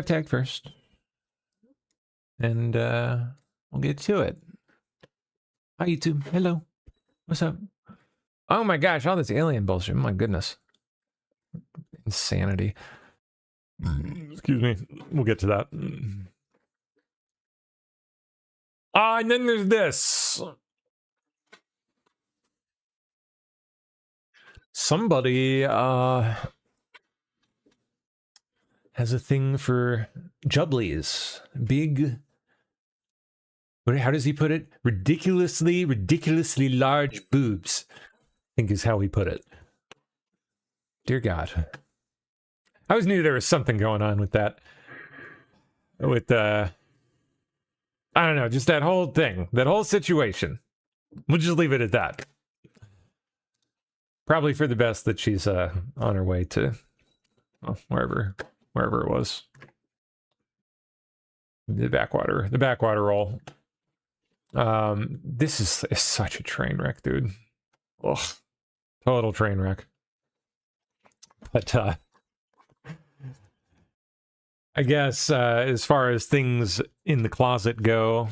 tag first. And we'll get to it. Hi, YouTube. Hello. What's up? Oh my gosh, all this alien bullshit. My goodness. Insanity. Excuse me. We'll get to that. And then there's this. Somebody has a thing for jubblies. Big, how does he put it? Ridiculously large boobs, I think is how he put it. Dear God. I always knew there was something going on with that. With, I don't know, just that whole thing. That whole situation. We'll just leave it at that. Probably for the best that she's on her way to wherever it was. The backwater roll. This is such a train wreck, dude. Ugh. Total train wreck. But I guess as far as things in the closet go,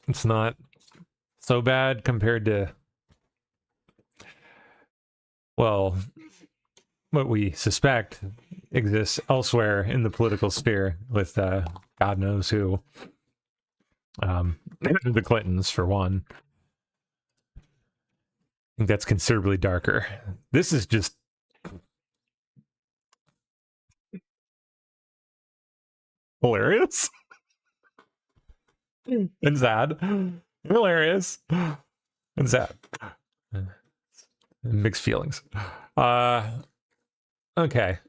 it's not so bad compared to, well, what we suspect exists elsewhere in the political sphere with God knows who. The Clintons, for one. I think that's considerably darker. This is just hilarious and sad. Hilarious and sad. Mixed feelings. Okay.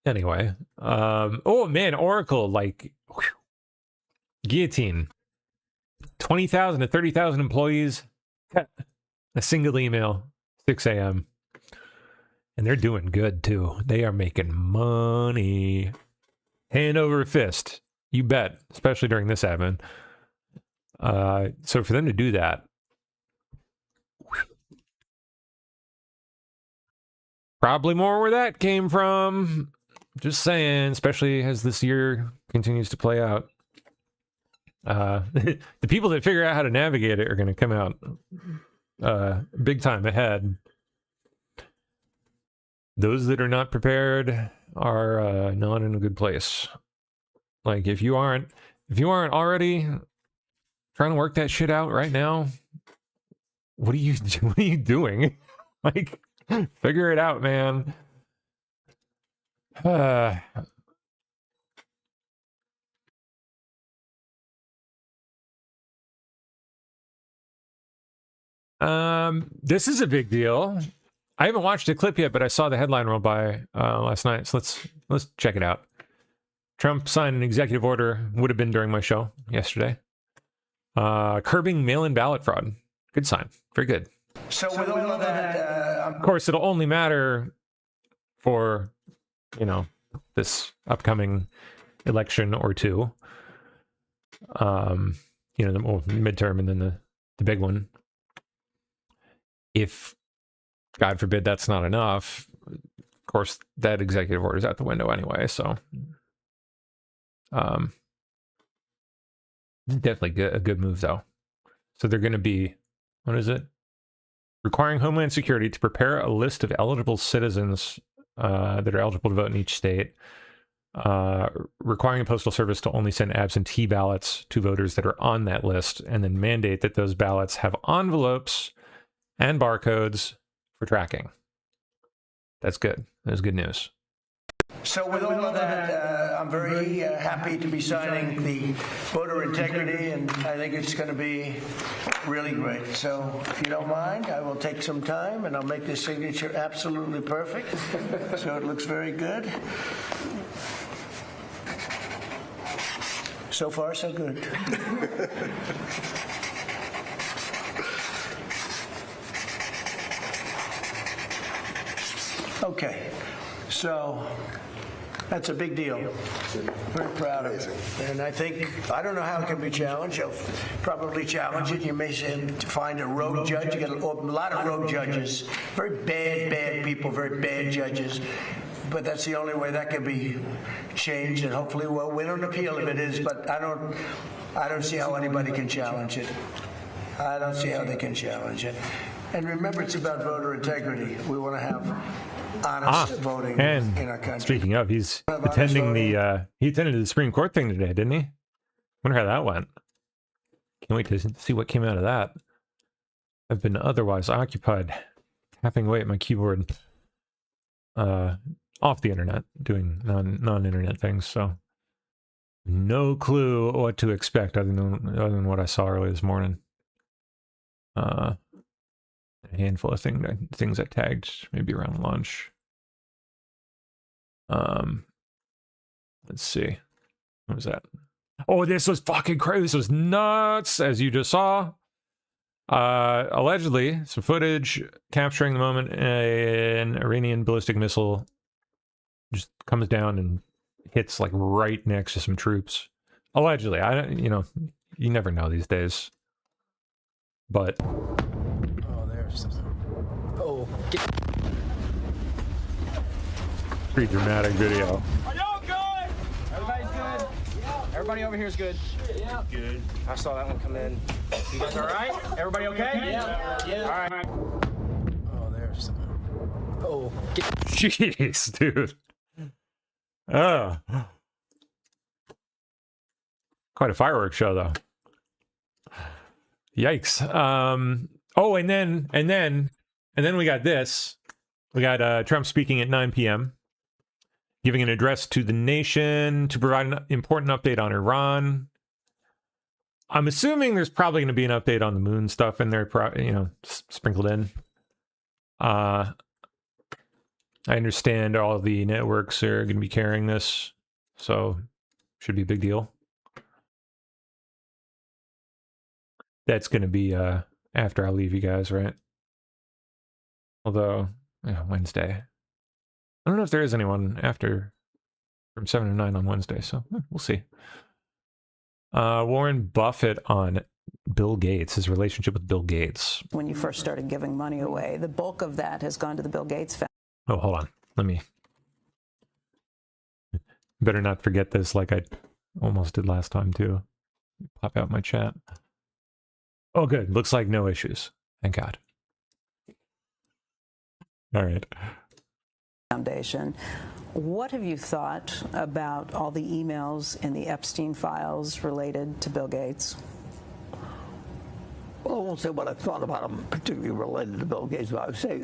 Anyway. Oh man, Oracle, like, whew, guillotine. 20,000 to 30,000 employees. A single email, 6 a.m. And they're doing good too. They are making money. Hand over fist. You bet. Especially during this admin. So for them to do that, probably more where that came from. Just saying, especially as this year continues to play out. The people that figure out how to navigate it are going to come out big time ahead. Those that are not prepared are not in a good place. Like if you aren't already trying to work that shit out right now, what are you doing? Like, figure it out, man. This is a big deal. I haven't watched a clip yet, but I saw the headline roll by last night. So let's check it out. Trump signed an executive order, would have been during my show yesterday, curbing mail-in ballot fraud. Good sign. Very good. So with all of that, of course, it'll only matter for, this upcoming election or two. The midterm and then the big one. If, God forbid, that's not enough, of course, that executive order is out the window anyway, so definitely a good move, though. So they're going to be, what is it? Requiring Homeland Security to prepare a list of eligible citizens that are eligible to vote in each state, requiring the Postal Service to only send absentee ballots to voters that are on that list, and then mandate that those ballots have envelopes and barcodes for tracking. That's good. That's good news. So with all of that, I'm very happy to be signing the voter integrity, and I think it's going to be really great. So if you don't mind, I will take some time, and I'll make this signature absolutely perfect. So it looks very good. So far, so good. Okay, so that's a big deal. Very proud of it. And I don't know how it can be challenged. You'll probably challenge it. You may find a rogue judge. You get a lot of rogue judges. Very bad people, very bad judges. but that's the only way that can be changed, and hopefully we'll win an appeal if it is, but I don't see how anybody can challenge it. I don't see how they can challenge it. And remember, it's about voter integrity. We want to have honest voting and in our country. Speaking of, he's attending he attended the Supreme Court thing today, didn't he? Wonder how that went. Can't wait to see what came out of that. I've been otherwise occupied tapping away at my keyboard off the internet, doing non-internet things, so no clue what to expect other than what I saw early this morning. A handful of things I tagged maybe around lunch. Let's see. What was that? Oh, this was fucking crazy. This was nuts, as you just saw. Allegedly, some footage capturing the moment an Iranian ballistic missile just comes down and hits like right next to some troops. Allegedly, you never know these days. But pretty dramatic video. Are y'all good? Everybody's good? Yeah. Everybody over here is good? Yeah. Good. I saw that one come in. You guys all right? Everybody okay? Yeah. All right. Oh, there's some. Oh. Jeez, dude. Oh. Quite a fireworks show, though. Yikes. Oh, and then we got this. We got Trump speaking at 9 p.m., giving an address to the nation to provide an important update on Iran. I'm assuming there's probably going to be an update on the moon stuff in there, sprinkled in. I understand all the networks are going to be carrying this, so should be a big deal. That's going to be after I leave you guys, right? Although, Wednesday. I don't know if there is anyone after from 7 to 9 on Wednesday, so we'll see. Warren Buffett on Bill Gates, his relationship with Bill Gates. When you first started giving money away, the bulk of that has gone to the Bill Gates family. Oh, hold on. Let me... Better not forget this like I almost did last time, too. Pop out my chat. Oh, good. Looks like no issues. Thank God. All right. Foundation. What have you thought about all the emails in the Epstein files related to Bill Gates? Well, I won't say what I thought about them, particularly related to Bill Gates, but I would say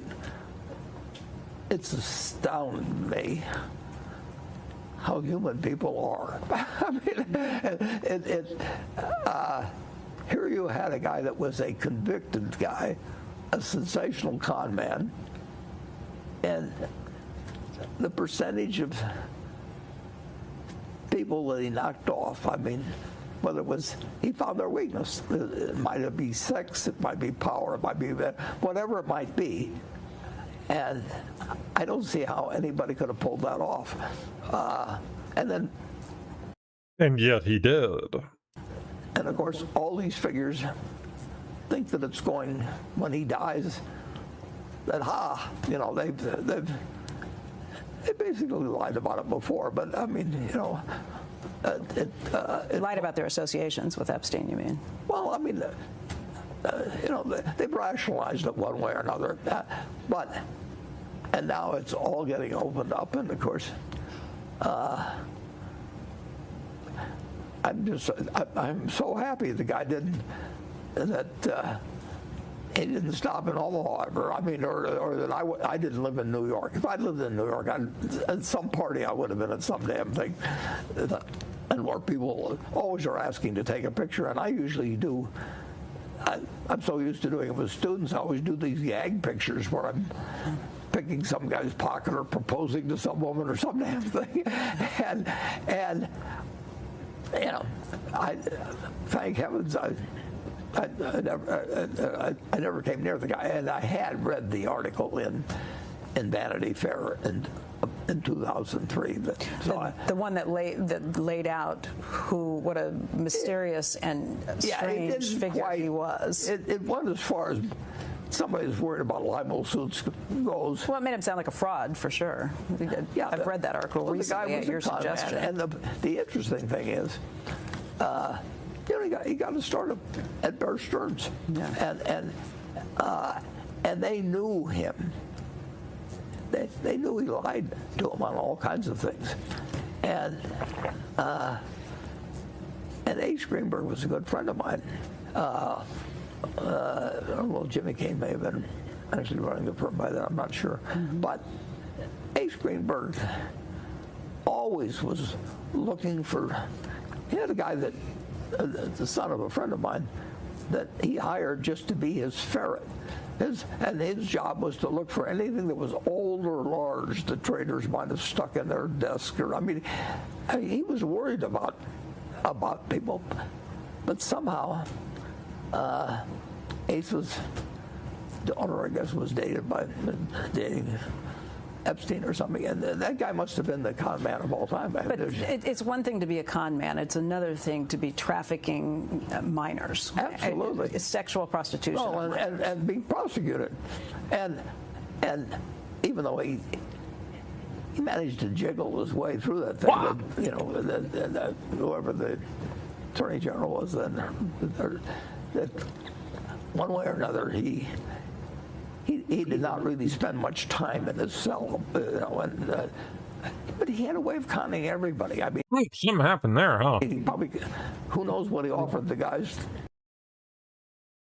it's astounding to me how human people are. I mean, here you had a guy that was a convicted guy, a sensational con man, and the percentage of people that he knocked off, I mean, whether it was, he found their weakness. It might be sex, it might be power, it might be whatever it might be. And I don't see how anybody could have pulled that off. And yet he did. And of course, all these figures think that it's going, when he dies, that they basically lied about it before. But I mean, Lied about their associations with Epstein, you mean? Well, I mean, they've rationalized it one way or another. And now it's all getting opened up, and of course, I'm so happy the guy didn't he didn't stop in Omaha ever. I mean, or that I didn't live in New York. If I'd lived in New York, at some party I would have been at some damn thing, and where people always are asking to take a picture, and I usually do. I'm so used to doing it with students. I always do these gag pictures where I'm picking some guy's pocket or proposing to some woman or some damn thing, and I thank heavens I never came near the guy, and I had read the article in Vanity Fair in 2003. The one that laid out what a mysterious and strange figure he was. It went as far as somebody who's worried about libel suits goes. Well, it made him sound like a fraud for sure. Yeah, I've read that article well, recently at your suggestion. And the interesting thing is, he got to start at Bear Stearns, and they knew him. They knew he lied to them on all kinds of things, and Ace Greenberg was a good friend of mine. Well, Jimmy Kane may have been actually running the firm by then, I'm not sure. But Ace Greenberg always was looking for, he had a guy that, the son of a friend of mine, that he hired just to be his ferret. His job was to look for anything that was old or large that traders might have stuck in their desk. Or I mean, he was worried about people, but somehow Ace's daughter, I guess, was dating Epstein or something, and that guy must have been the con man of all time. But it's one thing to be a con man. It's another thing to be trafficking minors. Absolutely. It's sexual prostitution. No, and being prosecuted. And even though he managed to jiggle his way through that thing, Wow. Whoever the Attorney General was then, that one way or another, he did not really spend much time in his cell, but he had a way of conning everybody. I mean, Something happened there, huh? he probably, who knows what he offered the guys.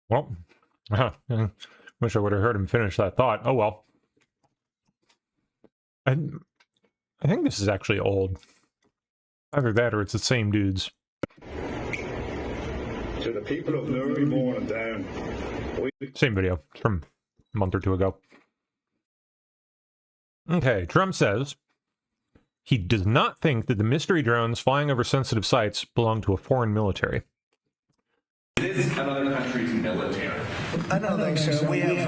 Well, wish I would have heard him finish that thought. Oh well. I think this is actually old. Either that or it's the same dudes. To the people of Newrymoor and Down, Same video from a month or two ago. Okay, Trump says he does not think that the mystery drones flying over sensitive sites belong to a foreign military. It is another country's military. I don't think so. We have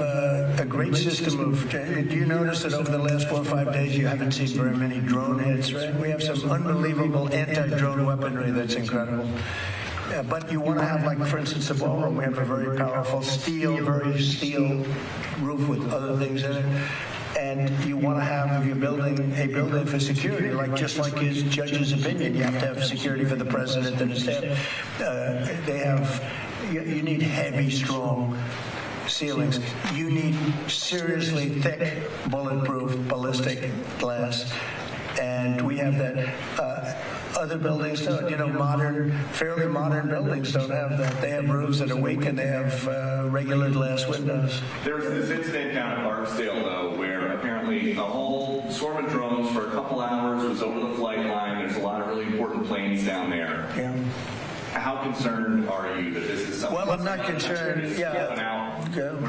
a great system of. Do you notice that over the last 4 or 5 days you haven't seen very many drone hits, right? We have some unbelievable anti-drone weaponry that's incredible. But you want to have, like, for instance, the ballroom. We have a very powerful steel roof with other things in it. And you want to have, if you're building a building for security, just like his judge's opinion, you have to have security for the president and his staff. You need heavy, strong ceilings. You need seriously thick, bulletproof, ballistic glass. And we have that. Other buildings don't, fairly modern buildings don't have that. They have roofs that are weak and they have regular glass windows. There was this incident down at Barksdale, though, where apparently a whole swarm of drones for a couple hours was over the flight line. There's a lot of really important planes down there. Yeah. How concerned are you that this is something? Well, I'm not concerned. Yeah,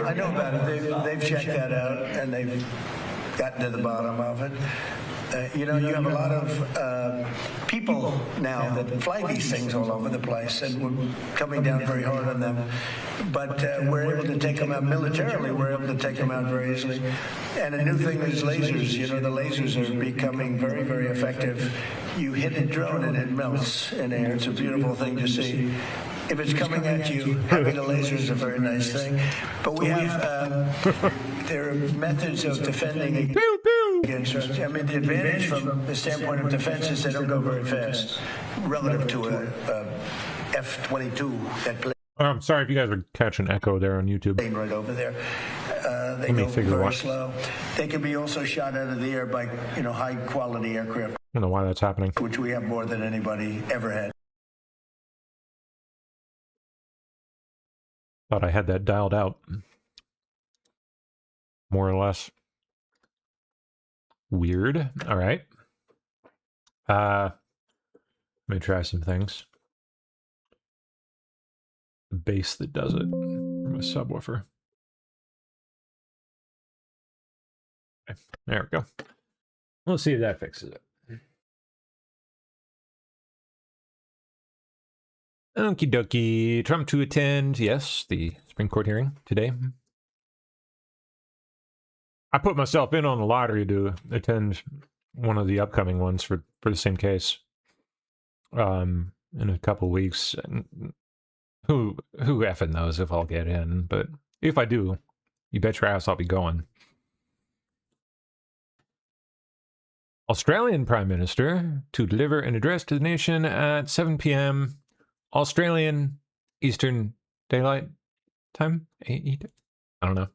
I know about it. They've checked that out and they've gotten to the bottom of it. You have a lot of people now that fly these things all over the place, and we're coming down very hard on them. But we're able to take them out militarily. We're able to take them out very easily. And a new thing is lasers. The lasers are becoming very, very effective. You hit a drone and it melts in air. It's a beautiful thing to see. If it's coming at you, having a laser is a very nice thing. But we have, there are methods of defending against. I mean, the advantage from the standpoint of defense is they don't go very fast relative to a F-22 that plays I'm sorry if you guys are catching echo there on YouTube. right over there. They Let me go figure very what. slow. They can be also shot out of the air by, high-quality aircraft, I don't know why that's happening. which we have more than anybody ever had. Thought I had that dialed out. More or less. Weird. All right. Let me try some things. The bass that does it from a subwoofer. Okay, there we go. Let's see if that fixes it. Okie dokie. Trump to attend, yes, the Supreme Court hearing today. I put myself in on the lottery to attend one of the upcoming ones for the same case in a couple weeks. And who effing knows if I'll get in, but if I do, You bet your ass I'll be going. Australian Prime Minister to deliver an address to the nation at 7 p.m. Australian Eastern Daylight Time? I don't know.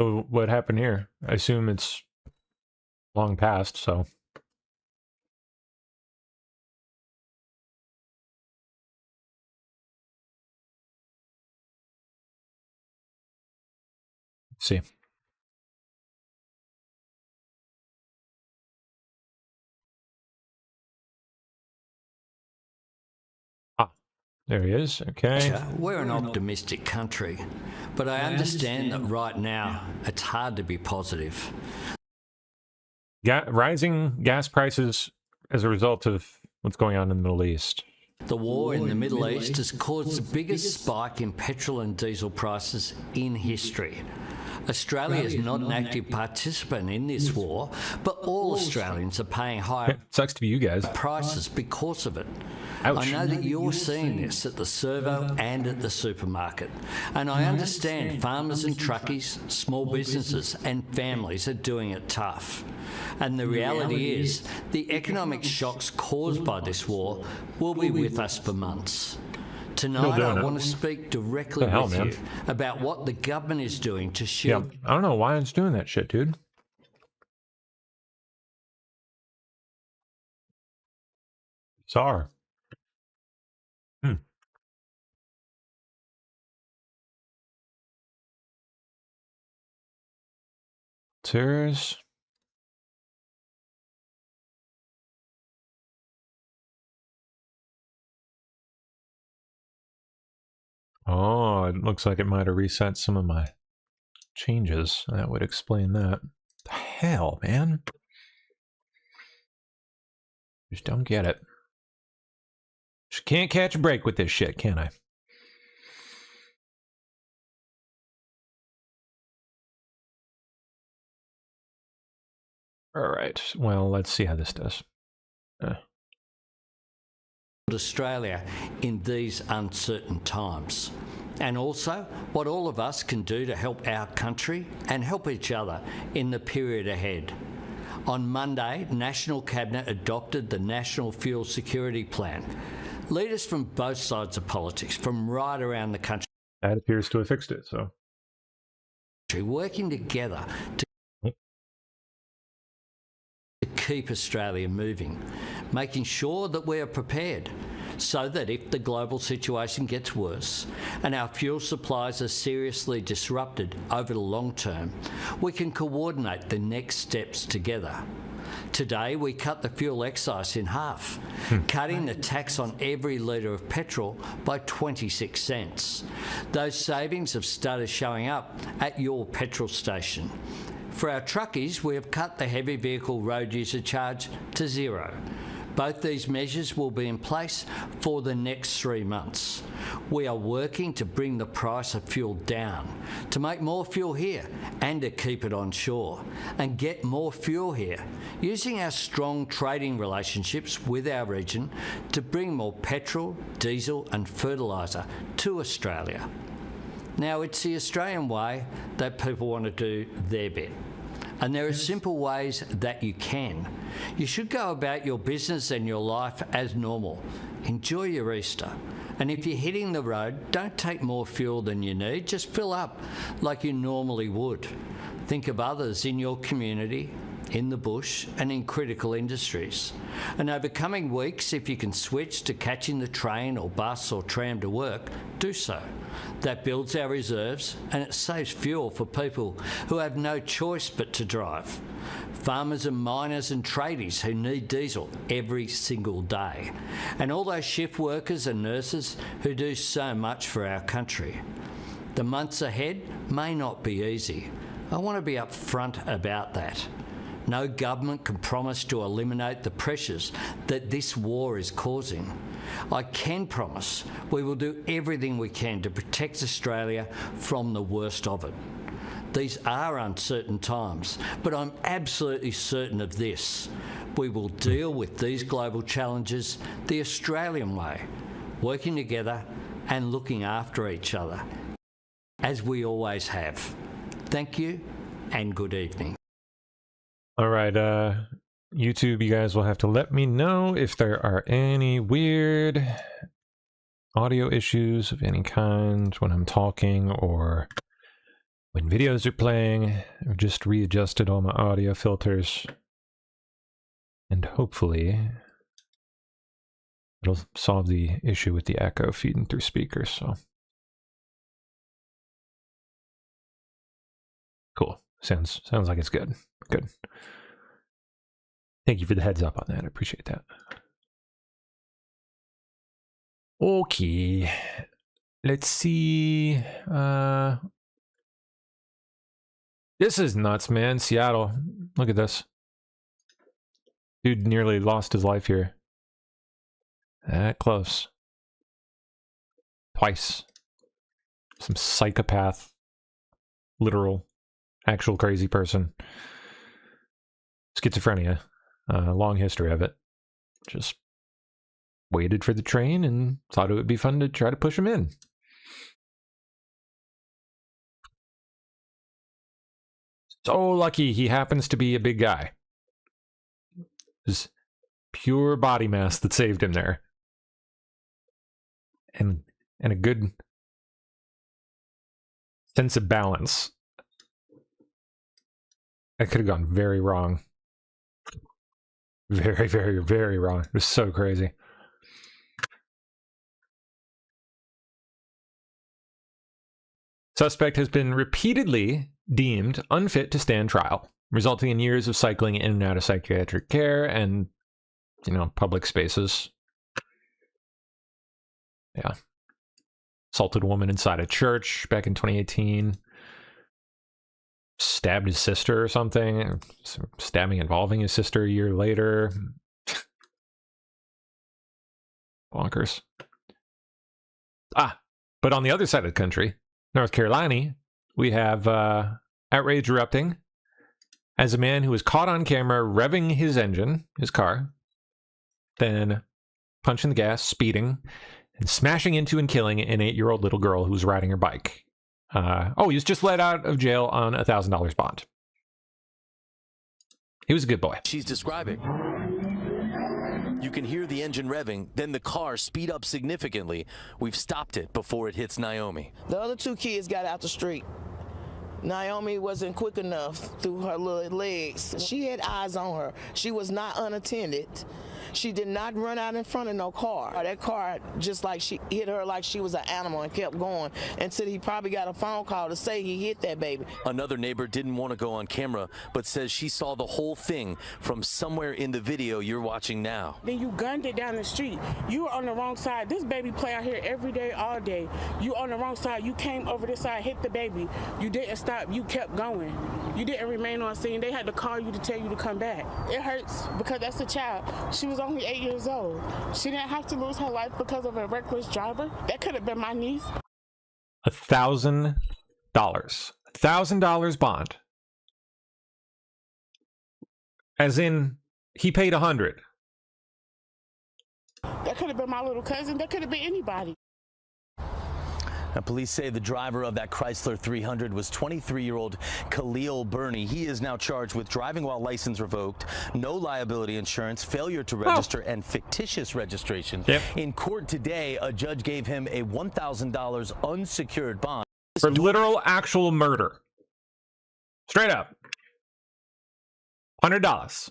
So what happened here? I assume it's long past, so. Let's see. There he is. Okay. We're an optimistic country, but I understand that right now it's hard to be positive. Rising gas prices as a result of what's going on in the Middle East. The war in the Middle East has caused the biggest spike in petrol and diesel prices in history. Australia is not an active participant in this war, but all Australians are paying higher It sucks to be you guys. prices because of it. Ouch. I know that you're seeing this at the servo and at the supermarket, and I understand farmers and truckies, small businesses and families are doing it tough. And the reality is, the economic shocks caused by this war will be with us for months. Tonight, I want to speak directly with you about what the government is doing to shield. Yeah, I don't know why it's doing that shit, dude. Bizarre. Serious? Oh, it looks like it might have reset some of my changes. That would explain that. The hell, man? Just don't get it. Just can't catch a break with this shit, can I? All right. Well, let's see how this does. Australia in these uncertain times, and also what all of us can do to help our country and help each other in the period ahead. On Monday, National Cabinet adopted the National Fuel Security Plan. Leaders from both sides of politics, from right around the country, That appears to have fixed it, so. working together to keep Australia moving, making sure that we are prepared so that if the global situation gets worse and our fuel supplies are seriously disrupted over the long term, we can coordinate the next steps together. Today, we cut the fuel excise in half, cutting the tax on every litre of petrol by 26 cents. Those savings have started showing up at your petrol station. For our truckies, we have cut the heavy vehicle road user charge to zero. Both these measures will be in place for the next 3 months. We are working to bring the price of fuel down, to make more fuel here and to keep it on shore and get more fuel here, using our strong trading relationships with our region to bring more petrol, diesel and fertiliser to Australia. Now, it's the Australian way that people want to do their bit. And there are simple ways that you can. You should go about your business and your life as normal. Enjoy your Easter. And if you're hitting the road, don't take more fuel than you need. Just fill up like you normally would. Think of others in your community, in the bush and in critical industries. And over coming weeks, if you can switch to catching the train or bus or tram to work, do so. That builds our reserves and it saves fuel for people who have no choice but to drive. Farmers and miners and tradies who need diesel every single day. And all those shift workers and nurses who do so much for our country. The months ahead may not be easy. I want to be upfront about that. No government can promise to eliminate the pressures that this war is causing. I can promise we will do everything we can to protect Australia from the worst of it. These are uncertain times, but I'm absolutely certain of this. We will deal with these global challenges the Australian way, working together and looking after each other. as we always have. Thank you and good evening. All right, YouTube, you guys will have to let me know if there are any weird audio issues of any kind when I'm talking or when videos are playing. I've just readjusted all my audio filters, and hopefully it'll solve the issue with the echo feeding through speakers. So cool. Sounds like it's good. Good. Thank you for the heads up on that. I appreciate that. Okay. Let's see. This is nuts, man. Seattle. Look at this. Dude nearly lost his life here. That close. Twice. Some psychopath. Literal. Actual crazy person. Schizophrenia. Long history of it. Just waited for the train and thought it would be fun to try to push him in. So lucky he happens to be a big guy. Just pure body mass that saved him there. And a good sense of balance. That could have gone very wrong. Very, very, very wrong. It was so crazy. Suspect has been repeatedly deemed unfit to stand trial, resulting in years of cycling in and out of psychiatric care and, public spaces. Yeah. Assaulted a woman inside a church back in 2018. Stabbed his sister or something. Stabbing involving his sister a year later. Bonkers. But on the other side of the country, North Carolina, we have outrage erupting as a man who was caught on camera revving his engine, his car, then punching the gas, speeding, and smashing into and killing an 8-year-old little girl who was riding her bike. He was just let out of jail on $1,000 bond. He was a good boy. She's describing. You can hear the engine revving, then the car speed up significantly. We've stopped it before it hits Naomi. The other 2 kids got out the street. Naomi wasn't quick enough through her little legs. She had eyes on her. She was not unattended. She did not run out in front of no car. That car just like she hit her like she was an animal and kept going until he probably got a phone call to say he hit that baby. Another neighbor didn't want to go on camera, but says she saw the whole thing from somewhere in the video you're watching now. Then you gunned it down the street. You were on the wrong side. This baby play out here every day, all day. You on the wrong side. You came over this side, hit the baby. You didn't stop. You kept going. You didn't remain on scene. They had to call you to tell you to come back. It hurts because that's a child. She was only 8 years old. She didn't have to lose her life because of a reckless driver. That could have been my niece. $1,000. $1,000 bond. As in, he paid $100. That could have been my little cousin. That could have been anybody. Now, police say the driver of that Chrysler 300 was 23-year-old Khalil Burney. He is now charged with driving while license revoked, no liability insurance, failure to register, and fictitious registration. Yep. In court today, a judge gave him a $1,000 unsecured bond. For literal, actual murder. Straight up. $100.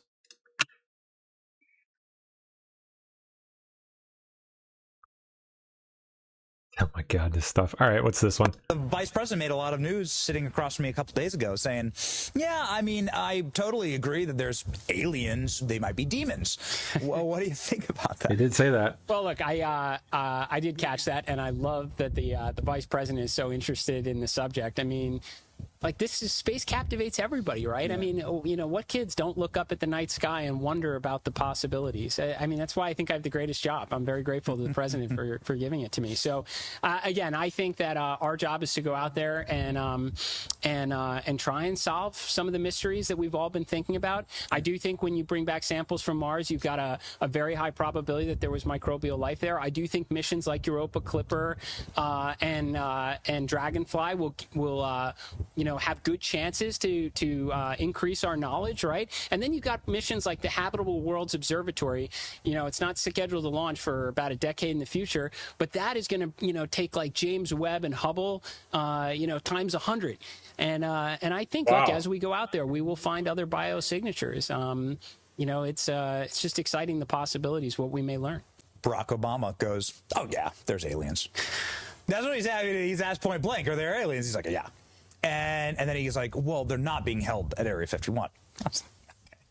Oh my God, this stuff. All right, what's this one? The vice president made a lot of news sitting across from me a couple days ago saying, yeah, I mean, I totally agree that there's aliens. They might be demons. Well, what do you think about that? He did say that. Well, look, I did catch that, and I love that the vice president is so interested in the subject. I mean, like this is space captivates everybody, right? I mean, you know, what kids don't look up at the night sky and wonder about the possibilities? I mean, that's why I think I have the greatest job. I'm very grateful to the president for giving it to me. So again, I think that our job is to go out there and try and solve some of the mysteries that we've all been thinking about. I do think when you bring back samples from Mars, you've got a very high probability that there was microbial life there. I do think missions like Europa Clipper and Dragonfly will you know, have good chances to increase our knowledge, right? And then you've got missions like the Habitable Worlds Observatory. You know, it's not scheduled to launch for about a decade in the future, but that is going to, you know, take like James Webb and Hubble, you know, times 100. And I think, look, as we go out there, we will find other biosignatures. You know, it's just exciting, the possibilities, what we may learn. Barack Obama goes, "Oh yeah, there's aliens." That's what he's asked point blank. Are there aliens? He's like, "Yeah." And then he's like, "Well, they're not being held at Area 51."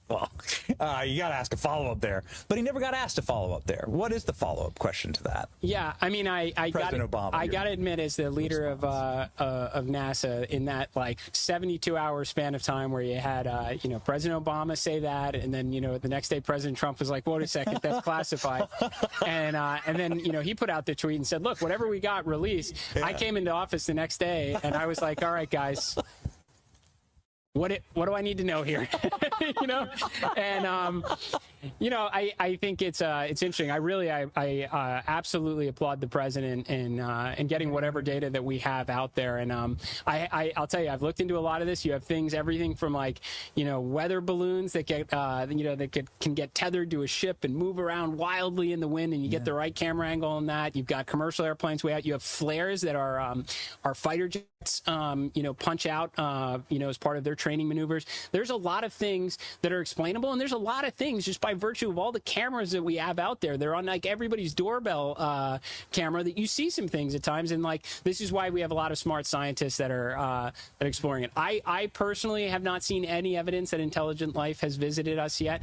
Well, you got to ask a follow-up there. But he never got asked a follow-up there. What is the follow-up question to that? Yeah, I mean, I got to admit, as the leader of NASA, in that like 72-hour span of time where you had, you know, President Obama say that, and then, you know, the next day President Trump was like, "Wait a second, that's classified," and then, you know, he put out the tweet and said, "Look, whatever we got, release." Yeah. I came into office the next day, and I was like, "All right, guys. What do I need to know here?" You know, and you know, I think it's interesting. I absolutely applaud the president in getting whatever data that we have out there. And I'll tell you, I've looked into a lot of this. You have everything from like, you know, weather balloons that get you know, that can get tethered to a ship and move around wildly in the wind, and you get the right camera angle on that. You've got commercial airplanes way out. You have flares that are fighter jets, you know, punch out, you know, as part of their training maneuvers. There's a lot of things that are explainable, and there's a lot of things just by virtue of all the cameras that we have out there. They're on like everybody's doorbell camera, that you see some things at times, and like this is why we have a lot of smart scientists that are exploring it. I personally have not seen any evidence that intelligent life has visited us yet,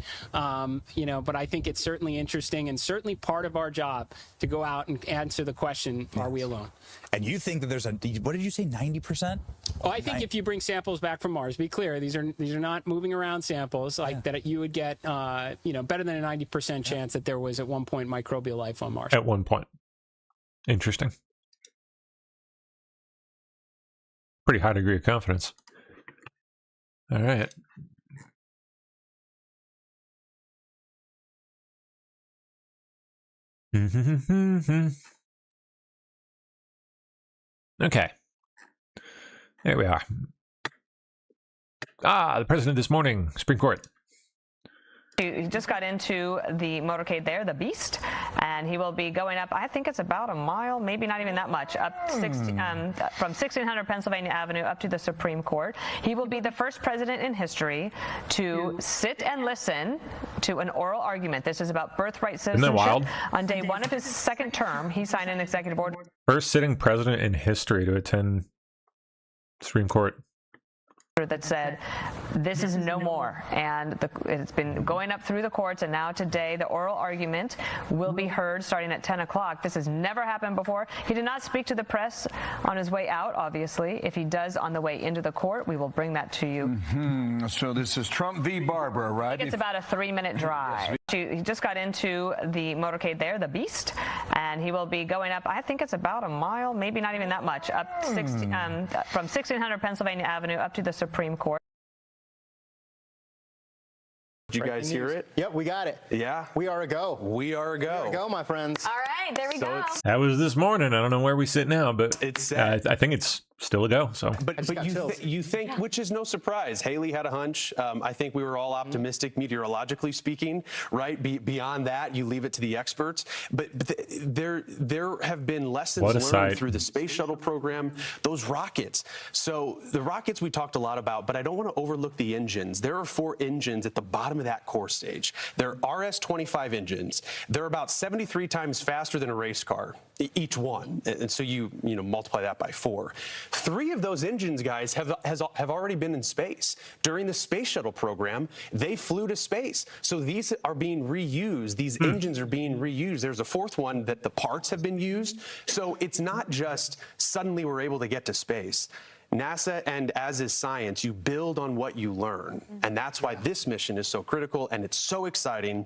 you know, but I think it's certainly interesting and certainly part of our job to go out and answer the question, are we alone? And you think that there's what did you say, 90%? Oh, I think if you bring samples back from Mars, be clear, these are not moving around samples like that. You would get, you know, better than a 90% chance that there was at one point microbial life on Mars. At one point. Interesting. Pretty high degree of confidence. All right. Okay. There we are. The president this morning, Supreme Court. He just got into the motorcade there, the Beast, and he will be going up, I think it's about a mile, maybe not even that much, up from 1600 Pennsylvania Avenue up to the Supreme Court. He will be the first president in history to sit and listen to an oral argument. This is about birthright citizenship. Isn't that wild? On day one of his second term, he signed an executive order. First sitting president in history to attend Supreme Court that said this is no more, and it's been going up through the courts, and now today the oral argument will be heard starting at 10 o'clock. This has never happened before. He did not speak to the press on his way out, obviously. If he does on the way into the court, we will bring that to you. So this is Trump v. Barbara, right? I think it's about a 3-minute drive. He just got into the motorcade there, the Beast, and he will be going up, I think it's about a mile, maybe not even that much, up from 1600 Pennsylvania Avenue up to the Supreme Court. Did you guys hear it? Yep, we got it. Yeah? We are a go. We are a go. We are a go, my friends. All right, there we go. That was this morning. I don't know where we sit now, but it's I think it's still a go. So, but you think, which is no surprise. Haley had a hunch. I think we were all optimistic, meteorologically speaking, right? Beyond that, you leave it to the experts. But there have been lessons learned through the space shuttle program. Those rockets. So the rockets we talked a lot about, but I don't want to overlook the engines. There are 4 engines at the bottom of that core stage. They're RS-25 engines. They're about 73 times faster than a race car, each one. And so you multiply that by 4. 3 of those engines, guys, have already been in space. During the space shuttle program, they flew to space. So these are being reused. These engines are being reused. There's a 4th one that the parts have been used. So it's not just suddenly we're able to get to space. NASA, and as is science, you build on what you learn. And that's why this mission is so critical and it's so exciting.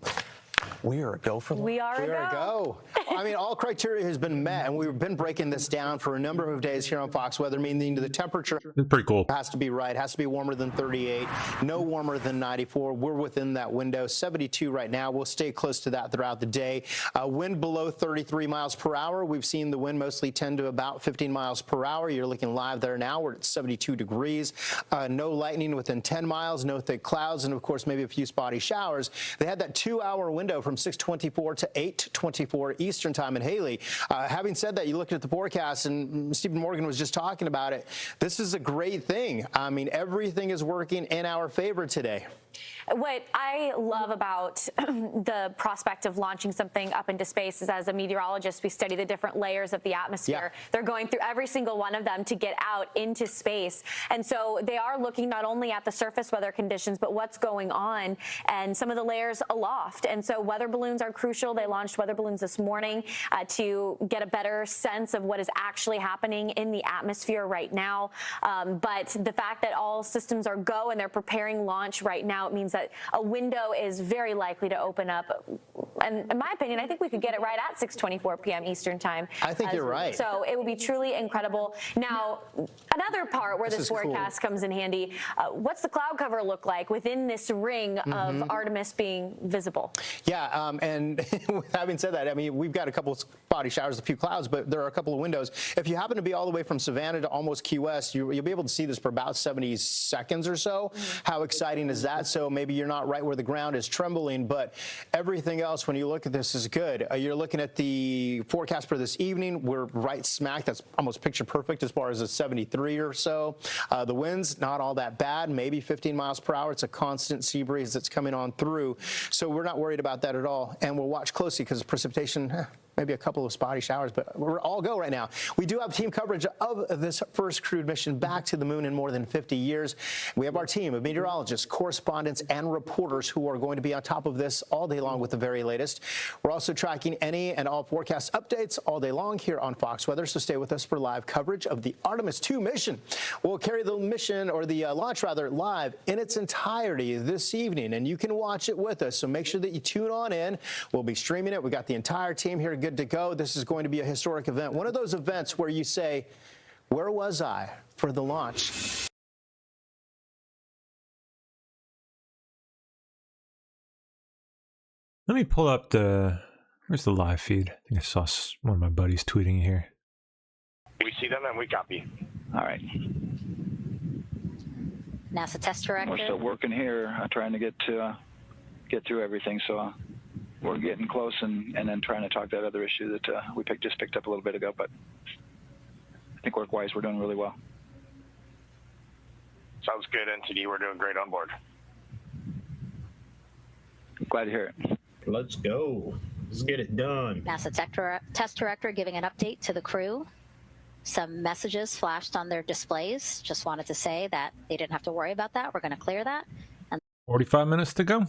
We are a go for We are a go. I mean, all criteria has been met, and we've been breaking this down for a number of days here on Fox Weather, meaning the temperature It's pretty cool. has to be right, has to be warmer than 38, no warmer than 94. We're within that window. 72 right now. We'll stay close to that throughout the day. Wind below 33 miles per hour. We've seen the wind mostly tend to about 15 miles per hour. You're looking live there now. We're at 72 degrees. No lightning within 10 miles, no thick clouds, and of course maybe a few spotty showers. They had that 2-hour window from 6:24 to 8:24 Eastern time in Haley. Having said that, you look at the forecast, and Stephen Morgan was just talking about it. This is a great thing. I mean, everything is working in our favor today. What I love about the prospect of launching something up into space is, as a meteorologist, we study the different layers of the atmosphere. Yeah. They're going through every single one of them to get out into space. And so they are looking not only at the surface weather conditions, but what's going on and some of the layers aloft. And so weather balloons are crucial. They launched weather balloons this morning to get a better sense of what is actually happening in the atmosphere right now. But the fact that all systems are go and they're preparing launch right now, it means that a window is very likely to open up. And in my opinion, I think we could get it right at 6:24 p.m. Eastern time. I think you're right. So it would be truly incredible. Now, another part where this forecast comes in handy, what's the cloud cover look like within this ring of Artemis being visible? Yeah, and having said that, I mean, we've got a couple of spotty showers, a few clouds, but there are a couple of windows. If you happen to be all the way from Savannah to almost Key West, you'll be able to see this for about 70 seconds or so. How exciting is that? So maybe you're not right where the ground is trembling, but everything else, when you look at this, is good. You're looking at the forecast for this evening. We're right smack. That's almost picture perfect as far as a 73 or so. The winds, not all that bad, maybe 15 miles per hour. It's a constant sea breeze that's coming on through. So we're not worried about that at all. And we'll watch closely because precipitation, maybe a couple of spotty showers, but we're all go right now. We do have team coverage of this first crewed mission back to the moon in more than 50 years. We have our team of meteorologists, correspondents, and reporters who are going to be on top of this all day long with the very latest. We're also tracking any and all forecast updates all day long here on Fox Weather, so stay with us for live coverage of the Artemis II mission. We'll carry the mission, or the launch rather, live in its entirety this evening, and you can watch it with us, so make sure that you tune on in. We'll be streaming it. We got the entire team here good to go. This is going to be a historic event. One of those events where you say, where was I for the launch? Let me pull up where's the live feed? I think I saw one of my buddies tweeting here. We see them and we copy. All right. NASA test director. We're still working here, trying to get through everything. So we're getting close, and then trying to talk that other issue that we just picked up a little bit ago. But I think work-wise, we're doing really well. Sounds good, NTD. We're doing great on board. Glad to hear it. Let's go. Let's get it done. NASA test director giving an update to the crew. Some messages flashed on their displays. Just wanted to say that they didn't have to worry about that. We're going to clear that. And 45 minutes to go.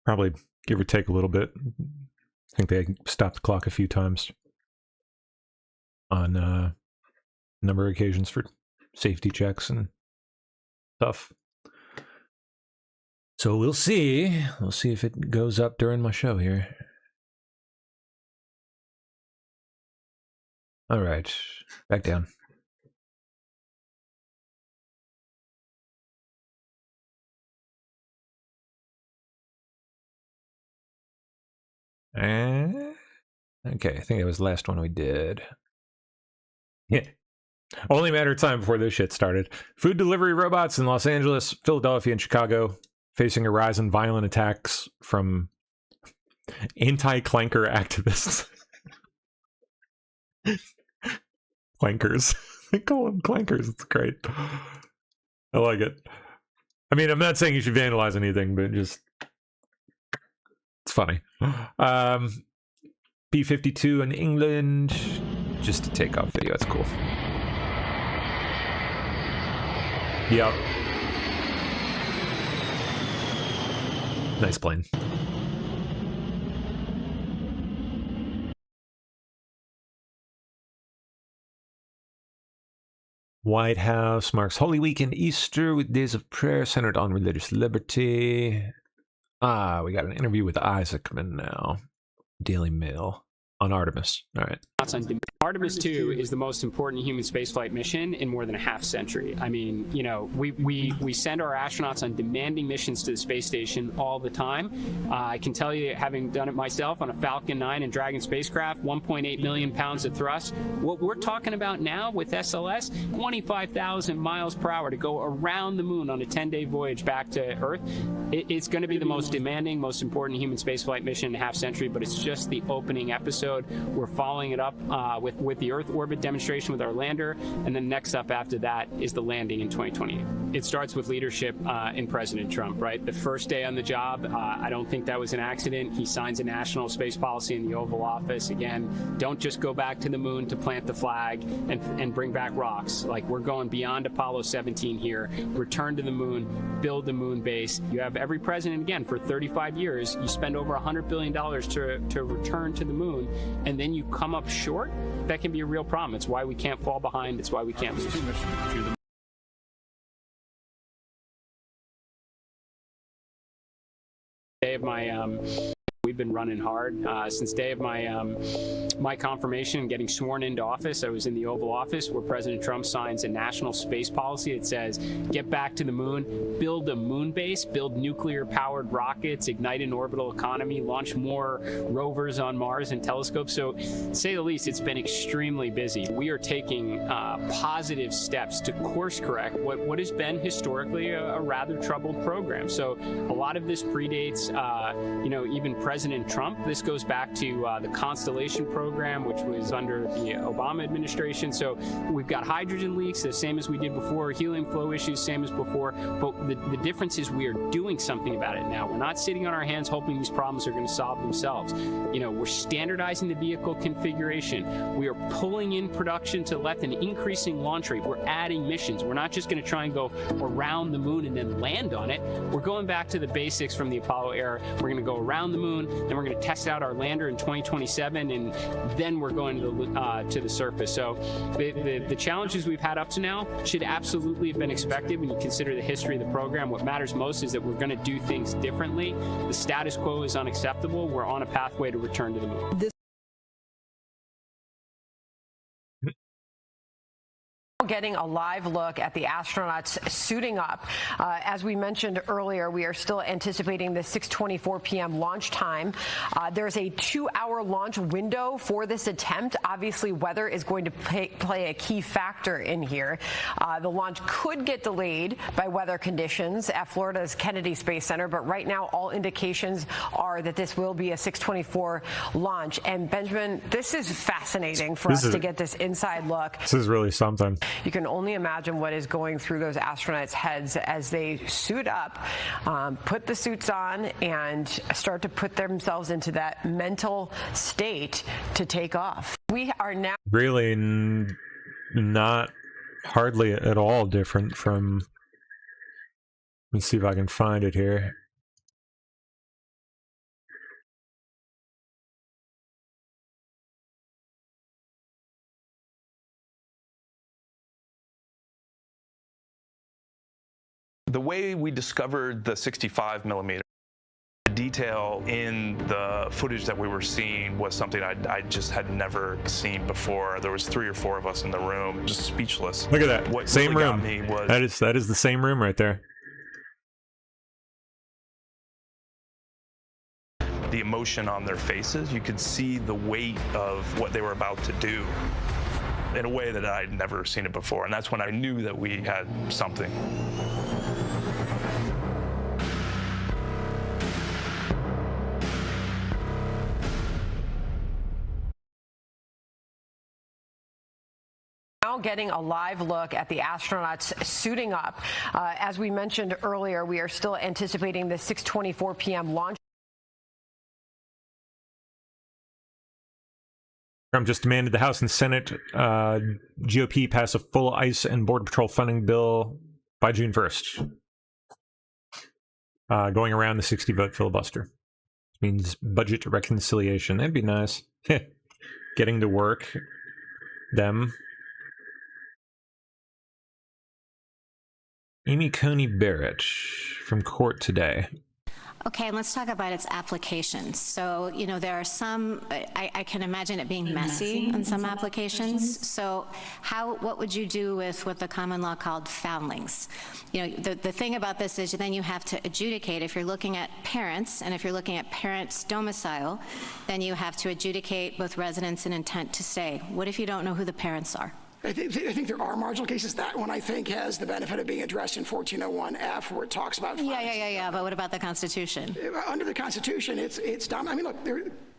Probably give or take a little bit. I think they stopped the clock a few times on a number of occasions for safety checks and stuff. So we'll see. We'll see if it goes up during my show here. All right, back down. Okay, I think it was the last one we did. Yeah. Only a matter of time before this shit started. Food delivery robots in Los Angeles, Philadelphia, and Chicago facing a rise in violent attacks from anti-clanker activists. Clankers. They call them clankers. It's great. I like it. I mean, I'm not saying you should vandalize anything, but just... it's funny. P-52 in England. Just a takeoff video. That's cool. Yep. Nice plane. White House marks Holy Week and Easter with days of prayer centered on religious liberty. We got an interview with Isaacman now. Daily Mail on Artemis. All right. Artemis 2 is the most important human spaceflight mission in more than a half century. I mean, you know, we send our astronauts on demanding missions to the space station all the time. I can tell you, having done it myself on a Falcon 9 and Dragon spacecraft, 1.8 million pounds of thrust. What we're talking about now with SLS, 25,000 miles per hour to go around the moon on a 10-day voyage back to Earth. It's going to be the most demanding, most important human spaceflight mission in a half century, but it's just the opening episode. We're following it up with the Earth orbit demonstration with our lander, and then next up after that is the landing in 2028. It starts with leadership in President Trump, right? The first day on the job, I don't think that was an accident. He signs a national space policy in the Oval Office. Again, don't just go back to the moon to plant the flag and bring back rocks. Like, we're going beyond Apollo 17 here. Return to the moon, build the moon base. You have every president, again, for 35 years, you spend over $100 billion to return to the moon, and then you come up short. That can be a real problem. It's why we can't fall behind. It's why we can't lose. Day of my we've been running hard since day of my confirmation and getting sworn into office. I was in the Oval Office where President Trump signs a national space policy that says get back to the moon, build a moon base, build nuclear-powered rockets, ignite an orbital economy, launch more rovers on Mars and telescopes. So, to say the least, it's been extremely busy. We are taking positive steps to course correct what has been historically a rather troubled program. So, a lot of this predates, even President Trump. This goes back to the Constellation program, which was under the Obama administration. So we've got hydrogen leaks, the same as we did before, helium flow issues, same as before. But the difference is we are doing something about it now. We're not sitting on our hands hoping these problems are going to solve themselves. We're standardizing the vehicle configuration. We are pulling in production to let an increasing launch rate. We're adding missions. We're not just going to try and go around the moon and then land on it. We're going back to the basics from the Apollo era. We're going to go around the moon, then we're going to test out our lander in 2027, and then we're going to the surface. So the challenges we've had up to now should absolutely have been expected when you consider the history of the program. What matters most is that we're going to do things differently. The status quo is unacceptable. We're on a pathway to return to the moon. Getting a live look at the astronauts suiting up. As we mentioned earlier, we are still anticipating the 6:24 p.m. launch time. There's a 2-hour launch window for this attempt. Obviously, weather is going to play a key factor in here. The launch could get delayed by weather conditions at Florida's Kennedy Space Center, but right now all indications are that this will be a 6:24 launch. And Benjamin, this is fascinating for us to get this inside look. This is really something. You can only imagine what is going through those astronauts' heads as they suit up, put the suits on, and start to put themselves into that mental state to take off. We are now really not hardly at all different from. Let me see if I can find it here. The way we discovered the 65 millimeter, the detail in the footage that we were seeing was something I just had never seen before. There was 3 or 4 of us in the room, just speechless. Look at that. What Same really room. got me was That is the same room right there. the emotion on their faces. You could see the weight of what they were about to do in a way that I'd never seen it before. And that's when I knew that we had something. Now getting a live look at the astronauts suiting up. As we mentioned earlier, we are still anticipating the 6:24 p.m. launch. Trump just demanded the House and Senate GOP pass a full ICE and Border Patrol funding bill by June 1st. Going around the 60-vote filibuster. Which means budget reconciliation. That'd be nice. Getting to work. Them. Amy Coney Barrett from court today. Okay, let's talk about its applications. So, you know, there are some, I can imagine it being messy in some applications. So what would you do with what the common law called foundlings? You know, the thing about this is then you have to adjudicate. If you're looking at parents, and if you're looking at parents' domicile, then you have to adjudicate both residence and intent to stay. What if you don't know who the parents are? I think there are marginal cases. That one, I think, has the benefit of being addressed in 1401F, where it talks about. Yeah. But what about the Constitution? Under the Constitution, I mean, look,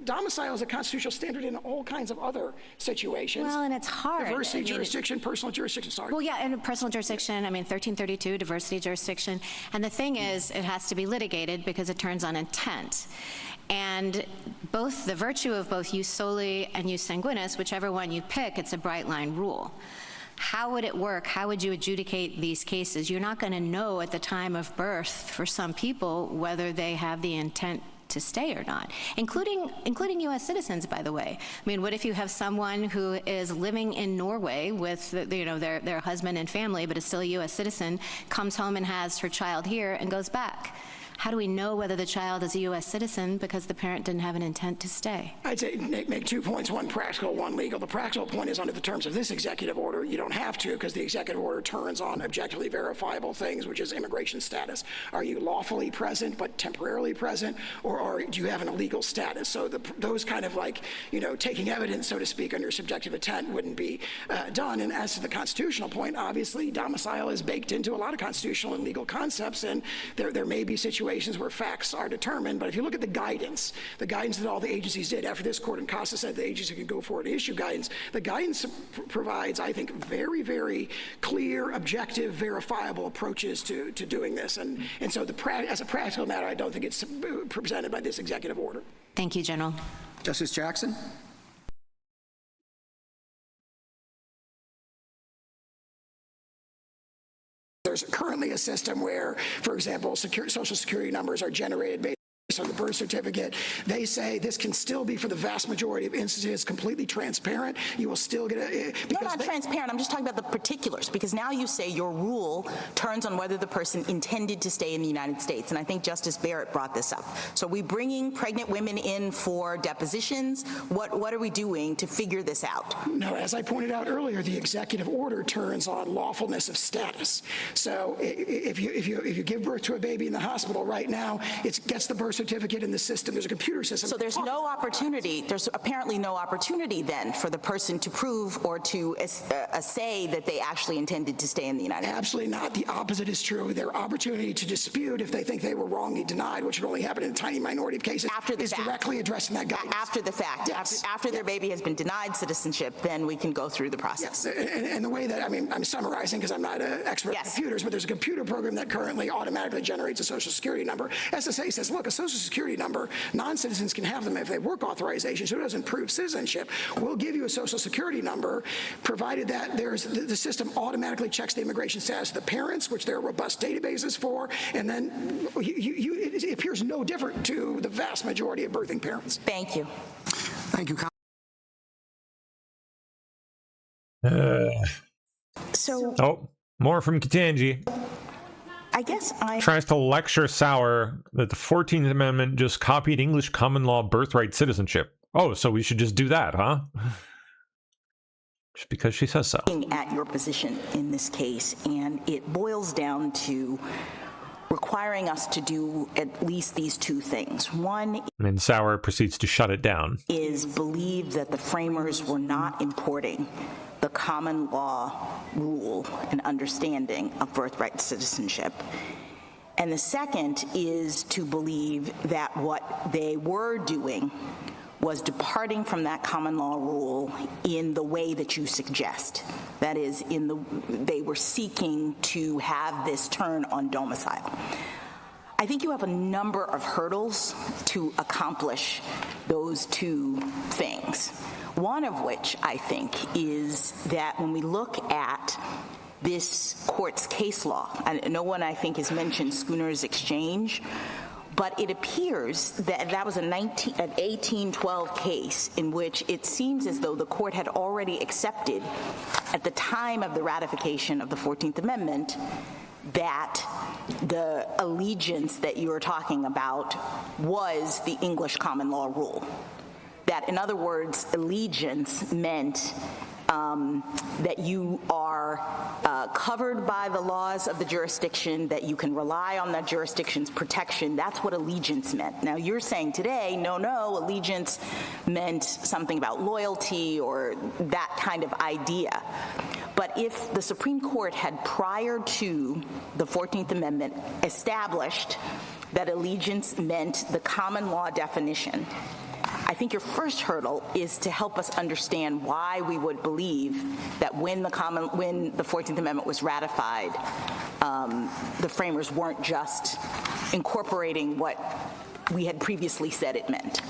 domicile is a constitutional standard in all kinds of other situations. Well, and it's hard. Diversity jurisdiction, personal jurisdiction. Sorry. Well, yeah, and personal jurisdiction. I mean, 1332, diversity jurisdiction. And the thing is, it has to be litigated because it turns on intent. And the virtue of both jus soli and jus sanguinis, whichever one you pick, it's a bright line rule. How would it work? How would you adjudicate these cases? You're not going to know at the time of birth for some people whether they have the intent to stay or not, including U.S. citizens, by the way. I mean, what if you have someone who is living in Norway with their husband and family, but is still a U.S. citizen, comes home and has her child here and goes back? How do we know whether the child is a U.S. citizen because the parent didn't have an intent to stay? I'd say make 2 points, one practical, one legal. The practical point is under the terms of this executive order, you don't have to, because the executive order turns on objectively verifiable things, which is immigration status. Are you lawfully present but temporarily present, or do you have an illegal status? So those kind of taking evidence, so to speak, under subjective intent wouldn't be done. And as to the constitutional point, obviously domicile is baked into a lot of constitutional and legal concepts, and there may be situations where facts are determined, but if you look at the guidance that all the agencies did after this court in Costa said the agency could go forward and issue guidance, the guidance provides, I think, very, very clear, objective, verifiable approaches to doing this. And so as a practical matter, I don't think it's presented by this executive order. Thank you, General. Justice Jackson? There's currently a system where, for example, social security numbers are generated based on the birth certificate. They say this can still be, for the vast majority of instances, completely transparent. You will still get a... No, not transparent. I'm just talking about the particulars, because now you say your rule turns on whether the person intended to stay in the United States, and I think Justice Barrett brought this up. So are we bringing pregnant women in for depositions? What are we doing to figure this out? No, as I pointed out earlier, the executive order turns on lawfulness of status. So if you give birth to a baby in the hospital right now, it gets the birth certificate in the system. There's a computer system. So there's no opportunity. There's apparently no opportunity then for the person to prove or to say that they actually intended to stay in the United States. Absolutely not. The opposite is true. Their opportunity to dispute if they think they were wrongly denied, which would only happen in a tiny minority of cases, is directly addressed in that guidance. After the fact. Yes. After their baby has been denied citizenship, then we can go through the process. Yes. And the way that, I'm summarizing because I'm not an expert in computers, but there's a computer program that currently automatically generates a social security number. SSA says, look, a social security number, non-citizens can have them if they have work authorization, so it doesn't prove citizenship. We'll give you a social security number, provided that the system automatically checks the immigration status of the parents, which there are robust databases for, and then it appears no different to the vast majority of birthing parents. Thank you. Thank you. More from Ketanji. I guess tries to lecture Sauer that the 14th Amendment just copied English common law birthright citizenship. Oh, so we should just do that, huh? Just because she says so. At your position in this case, and it boils down to requiring us to do at least these two things. One, and Sauer proceeds to shut it down. Is believe that the framers were not importing the common law rule and understanding of birthright citizenship. And the second is to believe that what they were doing was departing from that common law rule in the way that you suggest. That is, they were seeking to have this turn on domicile. I think you have a number of hurdles to accomplish those two things. One of which, I think, is that when we look at this court's case law, and no one, I think, has mentioned Schooner's Exchange, but it appears that that was an 1812 case in which it seems as though the court had already accepted, at the time of the ratification of the 14th Amendment, that the allegiance that you were talking about was the English common law rule. That, in other words, allegiance meant that you are covered by the laws of the jurisdiction, that you can rely on that jurisdiction's protection. That's what allegiance meant. Now, you're saying today, no, allegiance meant something about loyalty or that kind of idea. But if the Supreme Court had, prior to the 14th Amendment, established that allegiance meant the common law definition, I think your first hurdle is to help us understand why we would believe that when the 14th Amendment was ratified, the framers weren't just incorporating what we had previously said it meant.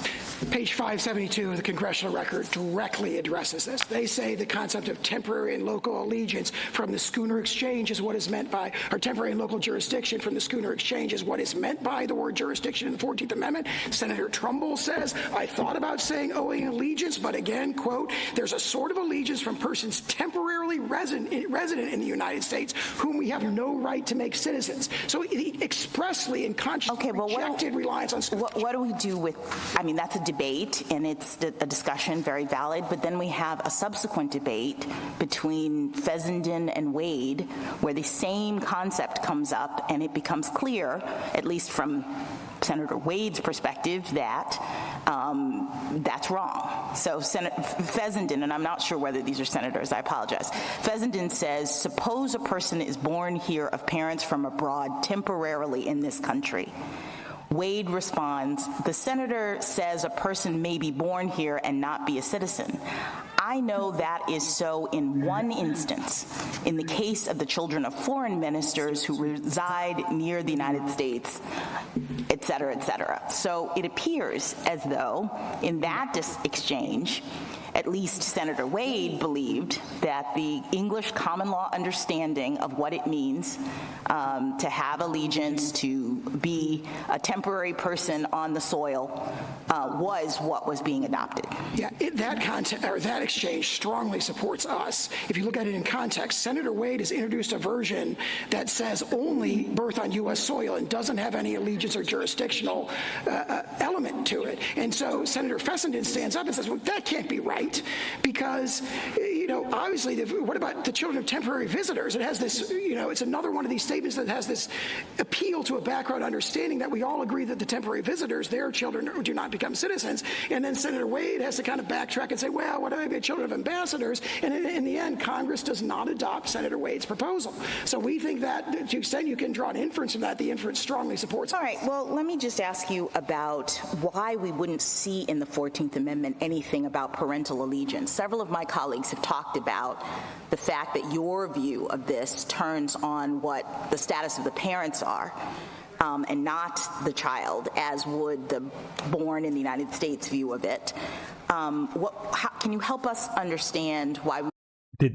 Page 572 of the congressional record directly addresses this. They say the concept of temporary and local allegiance from the Schooner Exchange is what is meant by, or temporary and local jurisdiction from the Schooner Exchange is what is meant by the word jurisdiction in the 14th Amendment. Senator Trumbull says, I thought about saying owing allegiance, but again, quote, there's a sort of allegiance from persons temporarily resident in the United States whom we have no right to make citizens. So he expressly and consciously rejected reliance on what do we do with, I mean, that's a debate, and it's a discussion, very valid, but then we have a subsequent debate between Fessenden and Wade where the same concept comes up, and it becomes clear, at least from Senator Wade's perspective, that that's wrong. So Fessenden, and I'm not sure whether these are senators, I apologize. Fessenden says, suppose a person is born here of parents from abroad temporarily in this country. Wade responds, the senator says a person may be born here and not be a citizen. I know that is so in one instance, in the case of the children of foreign ministers who reside near the United States, et cetera, et cetera. So it appears as though in that exchange, at least Senator Wade believed that the English common law understanding of what it means to have allegiance, to be a temporary person on the soil, was what was being adopted. Yeah, that exchange strongly supports us. If you look at it in context, Senator Wade has introduced a version that says only birth on U.S. soil and doesn't have any allegiance or jurisdictional element to it. And so Senator Fessenden stands up and says, well, that can't be right, because, obviously, what about the children of temporary visitors? It has this, it's another one of these statements that has this appeal to a background understanding that we all agree that the temporary visitors, their children do not become citizens. And then Senator Wade has to kind of backtrack and say, well, what about the children of ambassadors? And in the end, Congress does not adopt Senator Wade's proposal. So we think that to the extent you can draw an inference from that, the inference strongly supports it. All right, well, let me just ask you about why we wouldn't see in the 14th Amendment anything about parental allegiance. Several of my colleagues have talked about the fact that your view of this turns on what the status of the parents are, and not the child, as would the born in the United States view of it. Can you help us understand why where did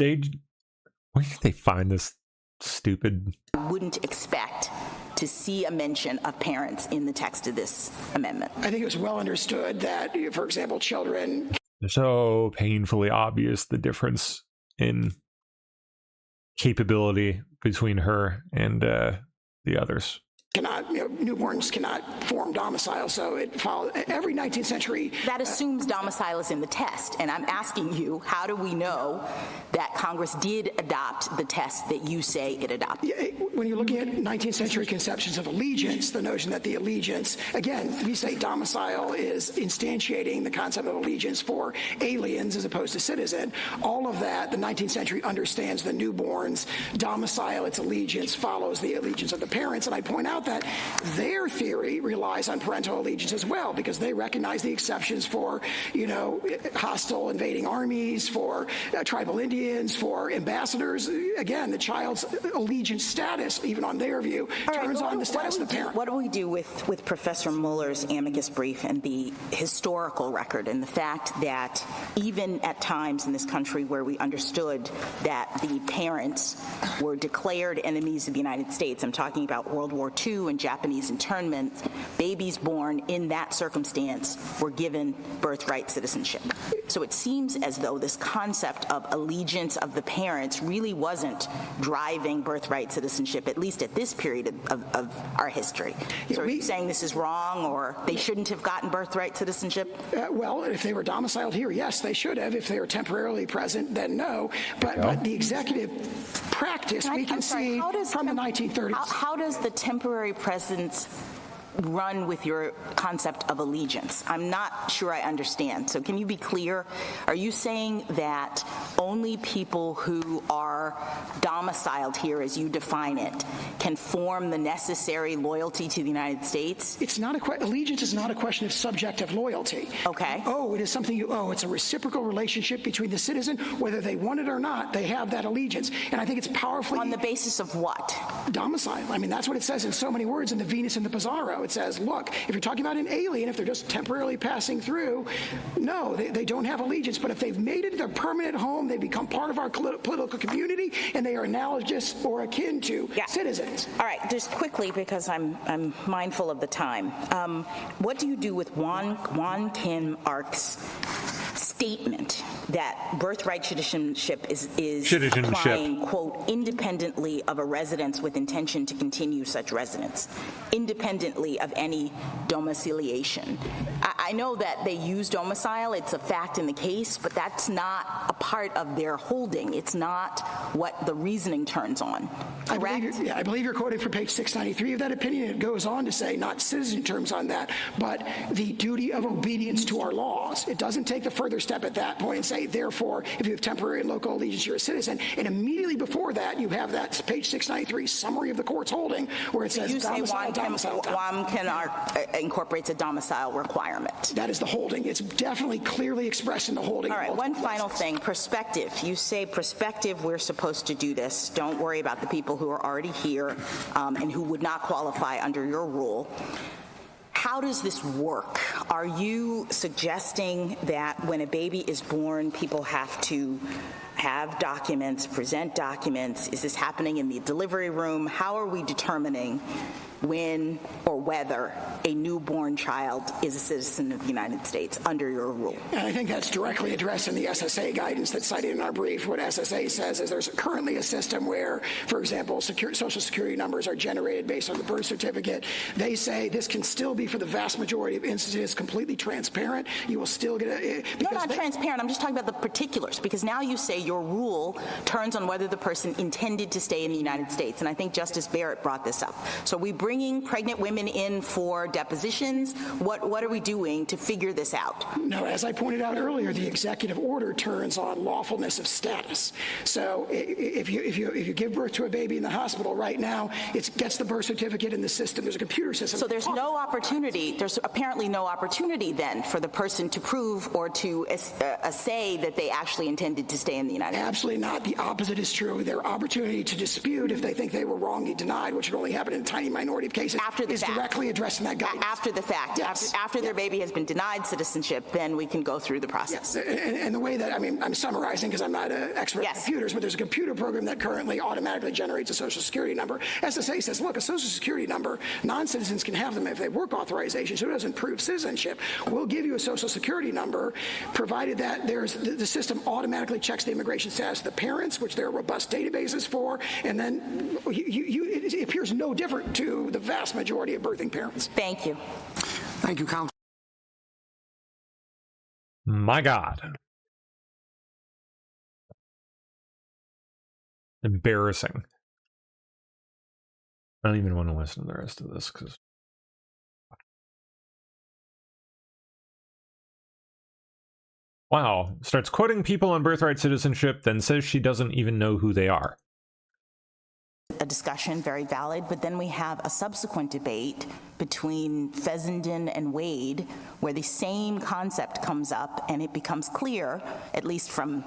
they find this stupid? Wouldn't expect to see a mention of parents in the text of this amendment? I think it was well understood that, for example, children. So painfully obvious the difference in capability between her and the others. Newborns cannot form domicile, so it follows every 19th century. That assumes domicile is in the test, and I'm asking you, how do we know that Congress did adopt the test that you say it adopted? When you're looking at 19th century conceptions of allegiance, the notion that the allegiance, again, we say domicile is instantiating the concept of allegiance for aliens as opposed to citizen. All of that, the 19th century understands the newborn's domicile, its allegiance follows the allegiance of the parents, and I point out that their theory relies on parental allegiance as well, because they recognize the exceptions for, hostile invading armies, for tribal Indians, for ambassadors. Again, the child's allegiance status, even on their view, turns on the status of the parent. What do we do with Professor Mueller's amicus brief and the historical record and the fact that even at times in this country where we understood that the parents were declared enemies of the United States, I'm talking about World War II and Japanese internment, babies born in that circumstance were given birthright citizenship. So it seems as though this concept of allegiance of the parents really wasn't driving birthright citizenship, at least at this period of our history. So are you saying this is wrong, or they shouldn't have gotten birthright citizenship? Well, if they were domiciled here, yes, they should have. If they were temporarily present, then no. But the executive practice we can see from the 1930s. How does the temporary presence run with your concept of allegiance? I'm not sure I understand. So can you be clear? Are you saying that only people who are domiciled here, as you define it, can form the necessary loyalty to the United States? It's not allegiance is not a question of subjective loyalty. Okay. Oh, it is something you owe. It's a reciprocal relationship between the citizen, whether they want it or not. They have that allegiance, and I think it's powerfully on the basis of what? Domicile. I mean, that's what it says in so many words in the Venus and the Pizarro. It says, look, if you're talking about an alien, if they're just temporarily passing through, no, they don't have allegiance. But if they've made it their permanent home, they become part of our political community, and they are analogous or akin to citizens. All right, just quickly, because I'm mindful of the time. What do you do with Juan Kim Ark's statement that birthright citizenship is applying, quote, independently of a residence with intention to continue such residence, independently of any domiciliation? I know that they use domicile, it's a fact in the case, but that's not a part of their holding. It's not what the reasoning turns on. Correct? I believe you're quoting from page 693 of that opinion. It goes on to say, not citizen terms on that, but the duty of obedience to our laws. It doesn't take the further step at that point and say, therefore, if you have temporary and local allegiance, you're a citizen. And immediately before that, you have that page 693 summary of the court's holding, where it says domicile. Juan Kim Ark incorporates a domicile requirement. That is the holding. It's definitely clearly expressed in the holding. All right, one final thing, perspective. You say perspective, we're supposed to do this. Don't worry about the people who are already here and who would not qualify under your rule. How does this work? Are you suggesting that when a baby is born, people have to have documents, present documents? Is this happening in the delivery room? How are we determining when or whether a newborn child is a citizen of the United States under your rule? And I think that's directly addressed in the SSA guidance that's cited in our brief. What SSA says is there's currently a system where, for example, Social Security numbers are generated based on the birth certificate. They say this can still be, for the vast majority of instances, completely transparent. You will still get a... No, not transparent. I'm just talking about the particulars, because now you say your rule turns on whether the person intended to stay in the United States. And I think Justice Barrett brought this up. So we bringing pregnant women in for depositions? What are we doing to figure this out? No, as I pointed out earlier, the executive order turns on lawfulness of status. So if you give birth to a baby in the hospital right now, it gets the birth certificate in the system. There's a computer system. So there's no opportunity. There's apparently no opportunity then for the person to prove or to say that they actually intended to stay in the United States. Absolutely not. The opposite is true. Their opportunity to dispute if they think they were wrongly denied, which would only happen in a tiny minority of cases, is directly addressed in that guidance. After the fact. Yes. After their baby has been denied citizenship, then we can go through the process. Yes. And the way that, I mean, I'm summarizing because I'm not an expert in computers, but there's a computer program that currently automatically generates a Social Security number. SSA says, look, a Social Security number, non-citizens can have them if they have work authorization, so it doesn't prove citizenship. We'll give you a Social Security number, provided that there's the system automatically checks the immigration status of the parents, which there are robust databases for, and then it appears no different to the vast majority of birthing parents. Thank you. Thank you, Counsel. My God. Embarrassing. I don't even want to listen to the rest of this because... Wow. Starts quoting people on birthright citizenship, then says she doesn't even know who they are. A discussion, very valid, but then we have a subsequent debate between Fessenden and Wade where the same concept comes up, and it becomes clear, at least from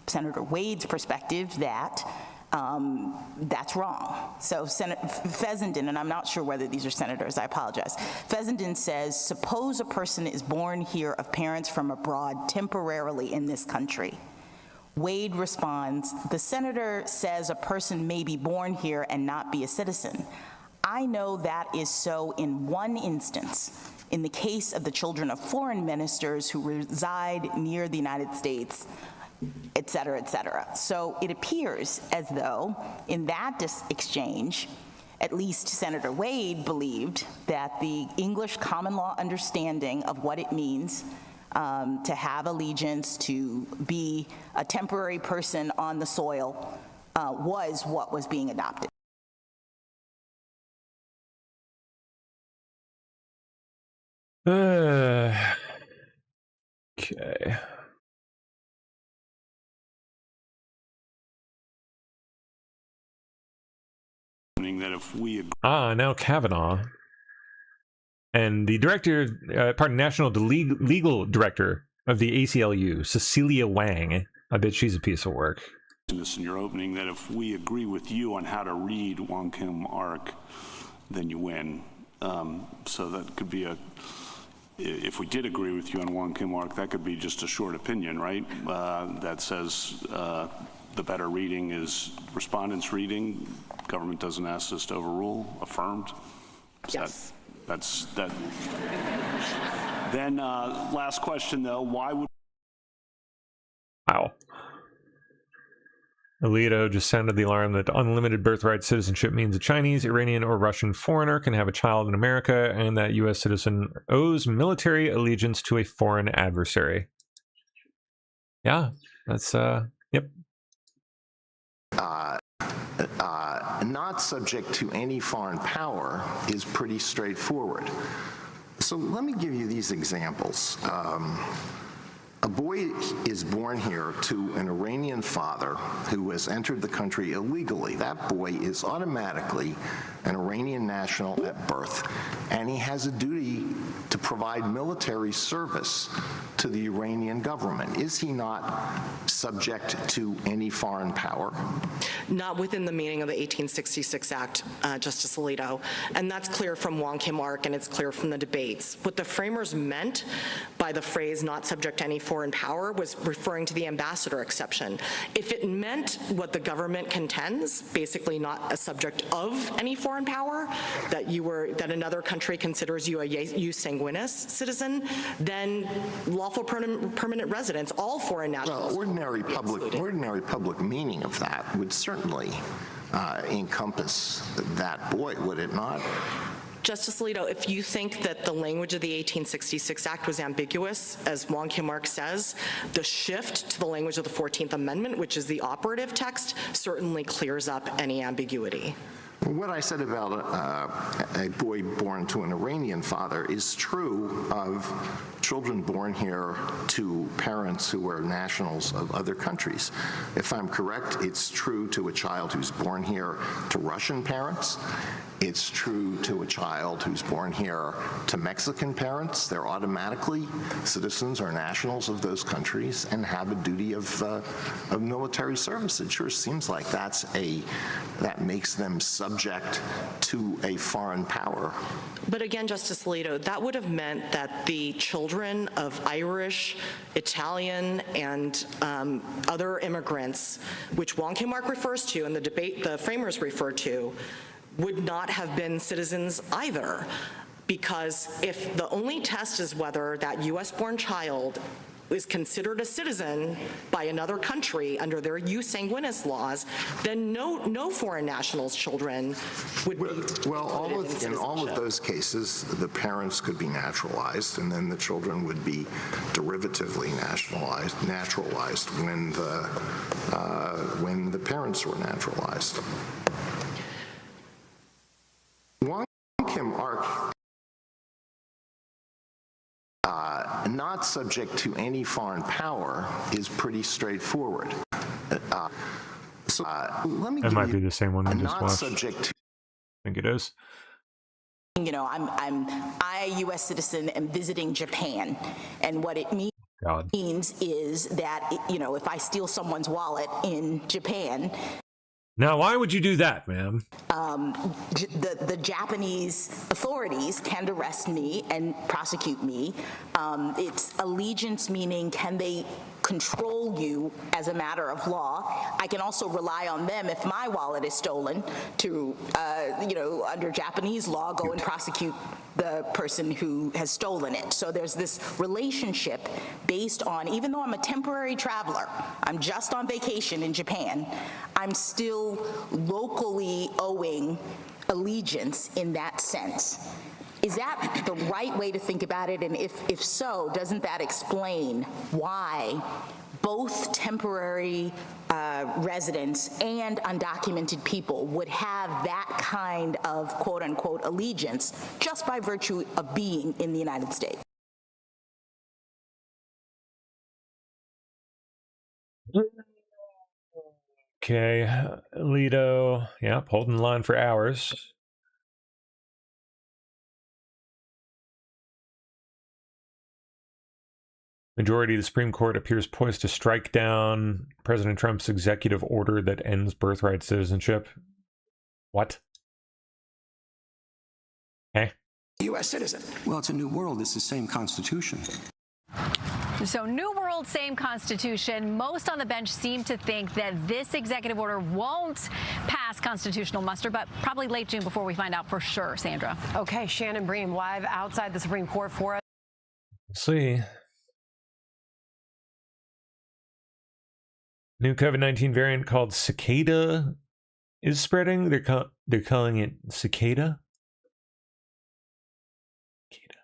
Senator Wade's perspective, that that's wrong. So Fessenden, and I'm not sure whether these are senators, I apologize. Fessenden says, suppose a person is born here of parents from abroad temporarily in this country. Wade responds, the senator says a person may be born here and not be a citizen. I know that is so in one instance, in the case of the children of foreign ministers who reside near the United States, et cetera, et cetera. So it appears as though in that exchange, at least Senator Wade believed that the English common law understanding of what it means to have allegiance, to be a temporary person on the soil, was what was being adopted. Okay. That if we now Kavanaugh and the national legal director of the ACLU, Cecilia Wang. I bet she's a piece of work. This in your opening that if we agree with you on how to read Wong Kim Ark, then you win. So that could be if we did agree with you on Wong Kim Ark, that could be just a short opinion, right? That says the better reading is respondents' reading. Government doesn't ask us to overrule. Affirmed. Yes. That's that. Then last question though, why would? Wow. Alito just sounded the alarm that unlimited birthright citizenship means a Chinese, Iranian, or Russian foreigner can have a child in America, and that U.S. citizen owes military allegiance to a foreign adversary. Yeah, that's, yep. Not subject to any foreign power is pretty straightforward. So let me give you these examples. A boy is born here to an Iranian father who has entered the country illegally. That boy is automatically an Iranian national at birth, and he has a duty to provide military service to the Iranian government. Is he not subject to any foreign power? Not within the meaning of the 1866 Act, Justice Alito, and that's clear from Wong Kim Ark, and it's clear from the debates. What the framers meant by the phrase not subject to any foreign power was referring to the ambassador exception. If it meant what the government contends, basically not a subject of any foreign power, that another country considers you a jus sanguinis citizen, then lawful permanent residents, all foreign nationals. Well, ordinary public meaning of that would certainly encompass that boy, would it not? Justice Alito, if you think that the language of the 1866 Act was ambiguous, as Wong Kim Ark says, the shift to the language of the 14th Amendment, which is the operative text, certainly clears up any ambiguity. What I said about a boy born to an Iranian father is true of children born here to parents who are nationals of other countries. If I'm correct, it's true to a child who's born here to Russian parents. It's true to a child who's born here to Mexican parents. They're automatically citizens or nationals of those countries and have a duty of military service. It sure seems like that makes them subject to a foreign power. But again, Justice Alito, that would have meant that the children of Irish, Italian, and other immigrants, which Wong Kim Ark refers to and the framers refer to, would not have been citizens either. Because if the only test is whether that US-born child is considered a citizen by another country under their jus sanguinis laws, then no foreign nationals' children would be. Well, in all of those cases, the parents could be naturalized, and then the children would be derivatively naturalized when the parents were naturalized. Wong Kim Ark, not subject to any foreign power is pretty straightforward. Let me that might be the same one we just watched. Subject to I think it is. You know, I, a U.S. citizen, am visiting Japan, and what it means is that, you know, if I steal someone's wallet in Japan. Now, why would you do that, ma'am? The Japanese authorities can arrest me and prosecute me. It's allegiance, meaning can they control you as a matter of law. I can also rely on them if my wallet is stolen to, under Japanese law, go and prosecute the person who has stolen it. So there's this relationship based on, even though I'm a temporary traveler, I'm just on vacation in Japan, I'm still locally owing allegiance in that sense. Is that the right way to think about it? And if so, doesn't that explain why both temporary residents and undocumented people would have that kind of quote-unquote allegiance just by virtue of being in the United States? Okay, Alito, yeah, holding the line for hours. Majority of the Supreme Court appears poised to strike down President Trump's executive order that ends birthright citizenship. What? Hey? U.S. citizen. Well, it's a new world. It's the same Constitution. So, new world, same Constitution. Most on the bench seem to think that this executive order won't pass constitutional muster, but probably late June before we find out for sure, Sandra. Okay, Shannon Bream live outside the Supreme Court for us. Let's see. New COVID-19 variant called cicada is spreading. They're calling it cicada. Cicada.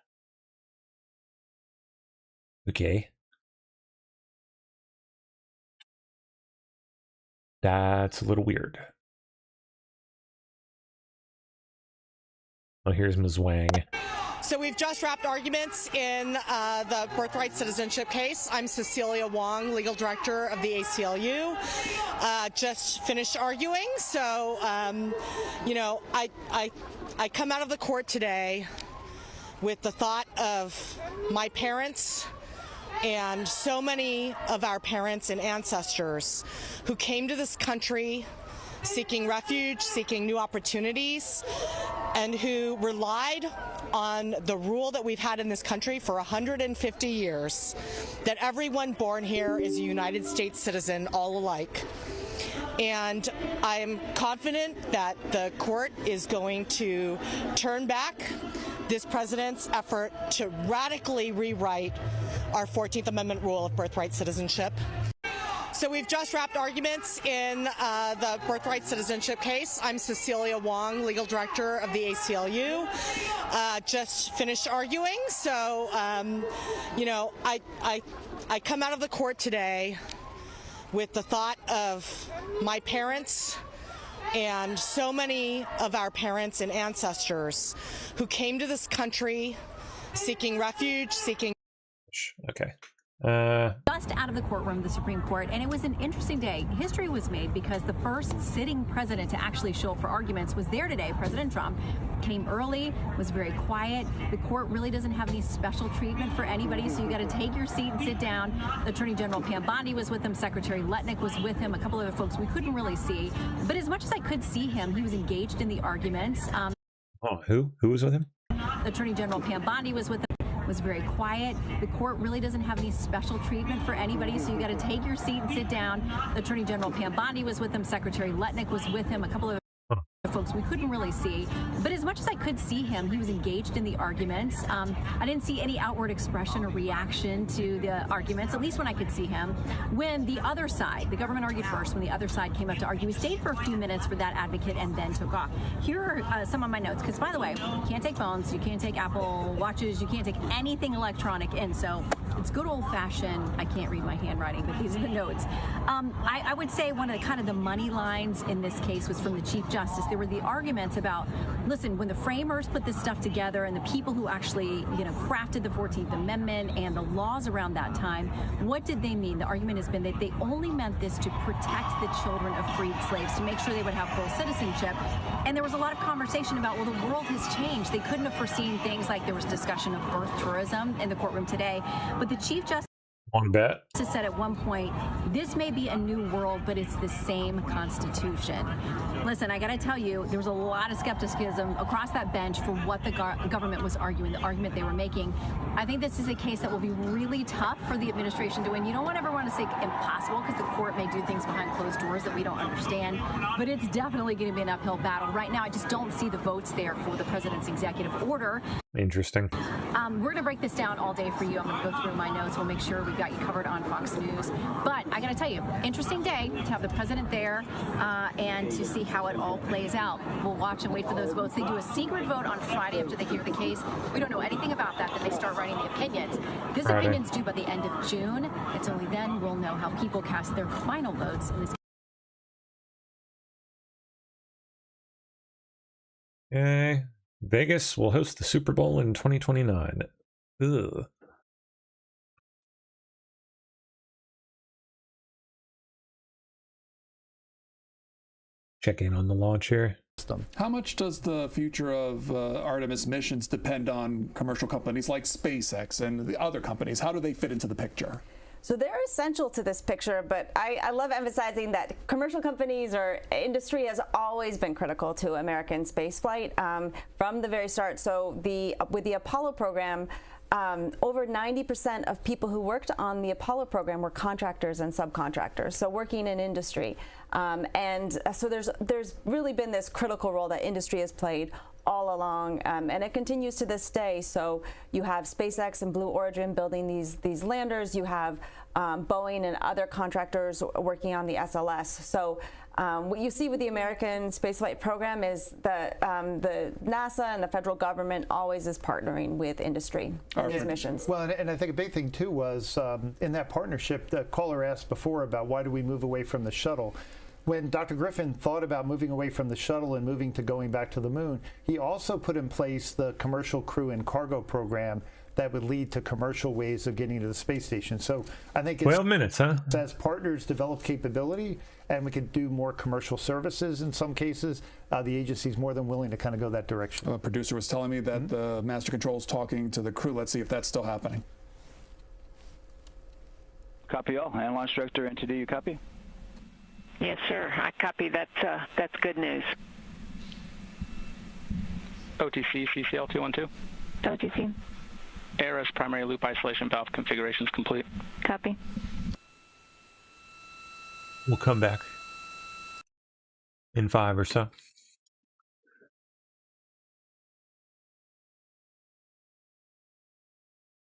Okay. That's a little weird. Oh, here's Ms. Wang. So we've just wrapped arguments in the birthright citizenship case. I'm Cecilia Wong, legal director of the ACLU. Just finished arguing. So, I come out of the court today with the thought of my parents and so many of our parents and ancestors who came to this country seeking refuge, seeking new opportunities, and who relied on the rule that we've had in this country for 150 years, that everyone born here is a United States citizen, all alike. And I'm confident that the court is going to turn back this president's effort to radically rewrite our 14th Amendment rule of birthright citizenship. So we've just wrapped arguments in the birthright citizenship case. I'm Cecilia Wong, legal director of the ACLU. Just finished arguing. So, I come out of the court today with the thought of my parents and so many of our parents and ancestors who came to this country seeking refuge, seeking... Okay. Just out of the courtroom, the Supreme Court, and it was an interesting day. History was made because the first sitting president to actually show up for arguments was there today. President Trump came early, was very quiet. The court really doesn't have any special treatment for anybody, so you got to take your seat and sit down. Attorney General Pam Bondi was with him. Secretary Letnick was with him. A couple other folks we couldn't really see, but as much as I could see him, he was engaged in the arguments. Who was with him? Attorney General Pam Bondi was with him. Was very quiet. The court really doesn't have any special treatment for anybody, so you got to take your seat and sit down. Attorney General Pam Bondi was with him. Secretary Letnick was with him. A couple of folks we couldn't really see, but as much as I could see him, he was engaged in the arguments. I didn't see any outward expression or reaction to the arguments, at least when I could see him. When the other side, the government argued first, when the other side came up to argue, he stayed for a few minutes for that advocate and then took off. Here are some of my notes, because by the way, you can't take phones, you can't take Apple Watches, you can't take anything electronic in, so it's good old-fashioned. I can't read my handwriting, but these are the notes. I would say one of the kind of the money lines in this case was from the Chief Justice. There were the arguments about, listen, when the framers put this stuff together and the people who actually, crafted the 14th Amendment and the laws around that time, what did they mean? The argument has been that they only meant this to protect the children of freed slaves, to make sure they would have full citizenship. And there was a lot of conversation about, well, the world has changed. They couldn't have foreseen things like there was discussion of birth tourism in the courtroom today. But the Chief Justice One bet. Just said at one point, this may be a new world, but it's the same Constitution. Listen, I got to tell you, there was a lot of skepticism across that bench for what the government was arguing, the argument they were making. I think this is a case that will be really tough for the administration to win. You don't ever want to say impossible, because the court may do things behind closed doors that we don't understand, but it's definitely going to be an uphill battle. Right now, I just don't see the votes there for the president's executive order. Interesting. We're going to break this down all day for you. I'm going to go through my notes. We'll make sure we've got you covered on Fox News. But I got to tell you, interesting day to have the president there and to see how it all plays out. We'll watch and wait for those votes. They do a secret vote on Friday after they hear the case. We don't know anything about that. Then they start writing the opinions. This opinion's due by the end of June. It's only then we'll know how people cast their final votes in this. Okay. Vegas will host the Super Bowl in 2029. Ugh. Check in on the launch here. How much does the future of Artemis missions depend on commercial companies like SpaceX and the other companies? How do they fit into the picture? So they're essential to this picture, but I love emphasizing that commercial companies or industry has always been critical to American spaceflight from the very start. So with the Apollo program, over 90% of people who worked on the Apollo program were contractors and subcontractors, so working in industry. And so there's really been this critical role that industry has played all along, and it continues to this day. So you have SpaceX and Blue Origin building these landers. You have Boeing and other contractors working on the SLS. So what you see with the American spaceflight program is that the NASA and the federal government always is partnering with industry on these missions. Well, and I think a big thing too was in that partnership, the caller asked before about why do we move away from the shuttle. When Dr. Griffin thought about moving away from the shuttle and moving to going back to the moon, he also put in place the commercial crew and cargo program that would lead to commercial ways of getting to the space station. So I think it's 12 minutes, huh? As partners develop capability and we can do more commercial services in some cases, the agency's more than willing to kind of go that direction. A producer was telling me that the master control is talking to the crew. Let's see if that's still happening. Copy all. And Launch Director NTD, you copy? Yes, sir. I copy. That's good news. OTC CCL 212. OTC. ARS primary loop isolation valve configurations complete. Copy. We'll come back in 5 or so.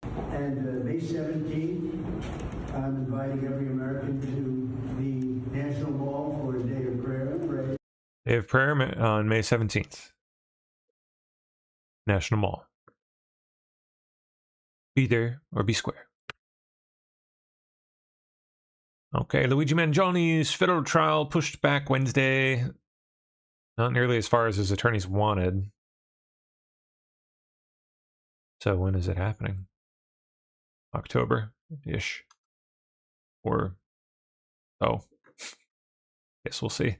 And May 17th, I'm inviting every American to the National Mall for a day of prayer. Day of prayer on May 17th. National Mall. Be there or be square. Okay, Luigi Mangioni's federal trial pushed back Wednesday. Not nearly as far as his attorneys wanted. So when is it happening? October-ish. Or, oh, guess we'll see.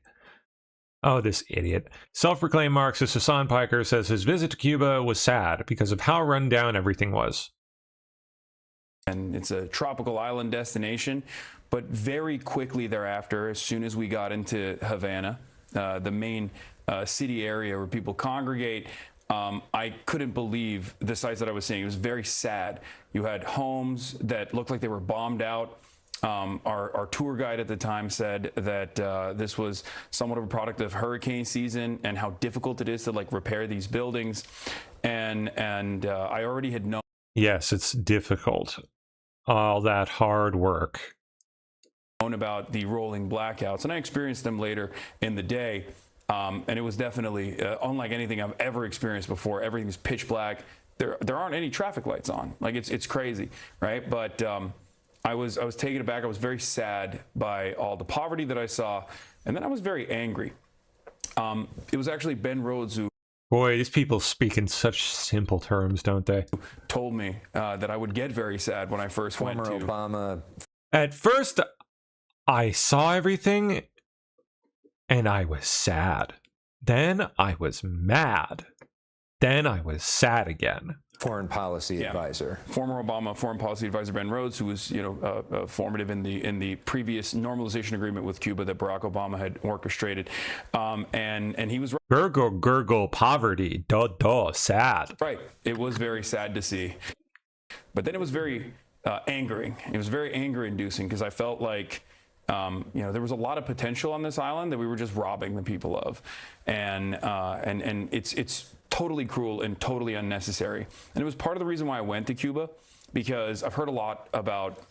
Oh, this idiot. Self-proclaimed Marxist Hassan Piker says his visit to Cuba was sad because of how run down everything was. And it's a tropical island destination, but very quickly thereafter, as soon as we got into Havana, the main city area where people congregate, I couldn't believe the sights that I was seeing. It was very sad. You had homes that looked like they were bombed out. Our tour guide at the time said that this was somewhat of a product of hurricane season and how difficult it is to like repair these buildings. And I already had known. Yes, it's difficult. All that hard work. About the rolling blackouts, and I experienced them later in the day. And it was definitely unlike anything I've ever experienced before. Everything's pitch black. There aren't any traffic lights on. Like it's crazy, right? But I was taken aback. I was very sad by all the poverty that I saw, and then I was very angry. It was actually Ben Rhodes who. Boy, these people speak in such simple terms, don't they? Told me that I would get very sad when I first went to Obama. At first, I saw everything, and I was sad. Then I was mad. Then I was sad again. foreign policy advisor. Former Obama foreign policy advisor Ben Rhodes, who was formative in the previous normalization agreement with Cuba that Barack Obama had orchestrated, and he was gurgle poverty, sad. Right. It was very sad to see, but then it was very angering. It was very anger-inducing because I felt like there was a lot of potential on this island that we were just robbing the people of, and it's totally cruel and totally unnecessary. And it was part of the reason why I went to Cuba, because I've heard a lot about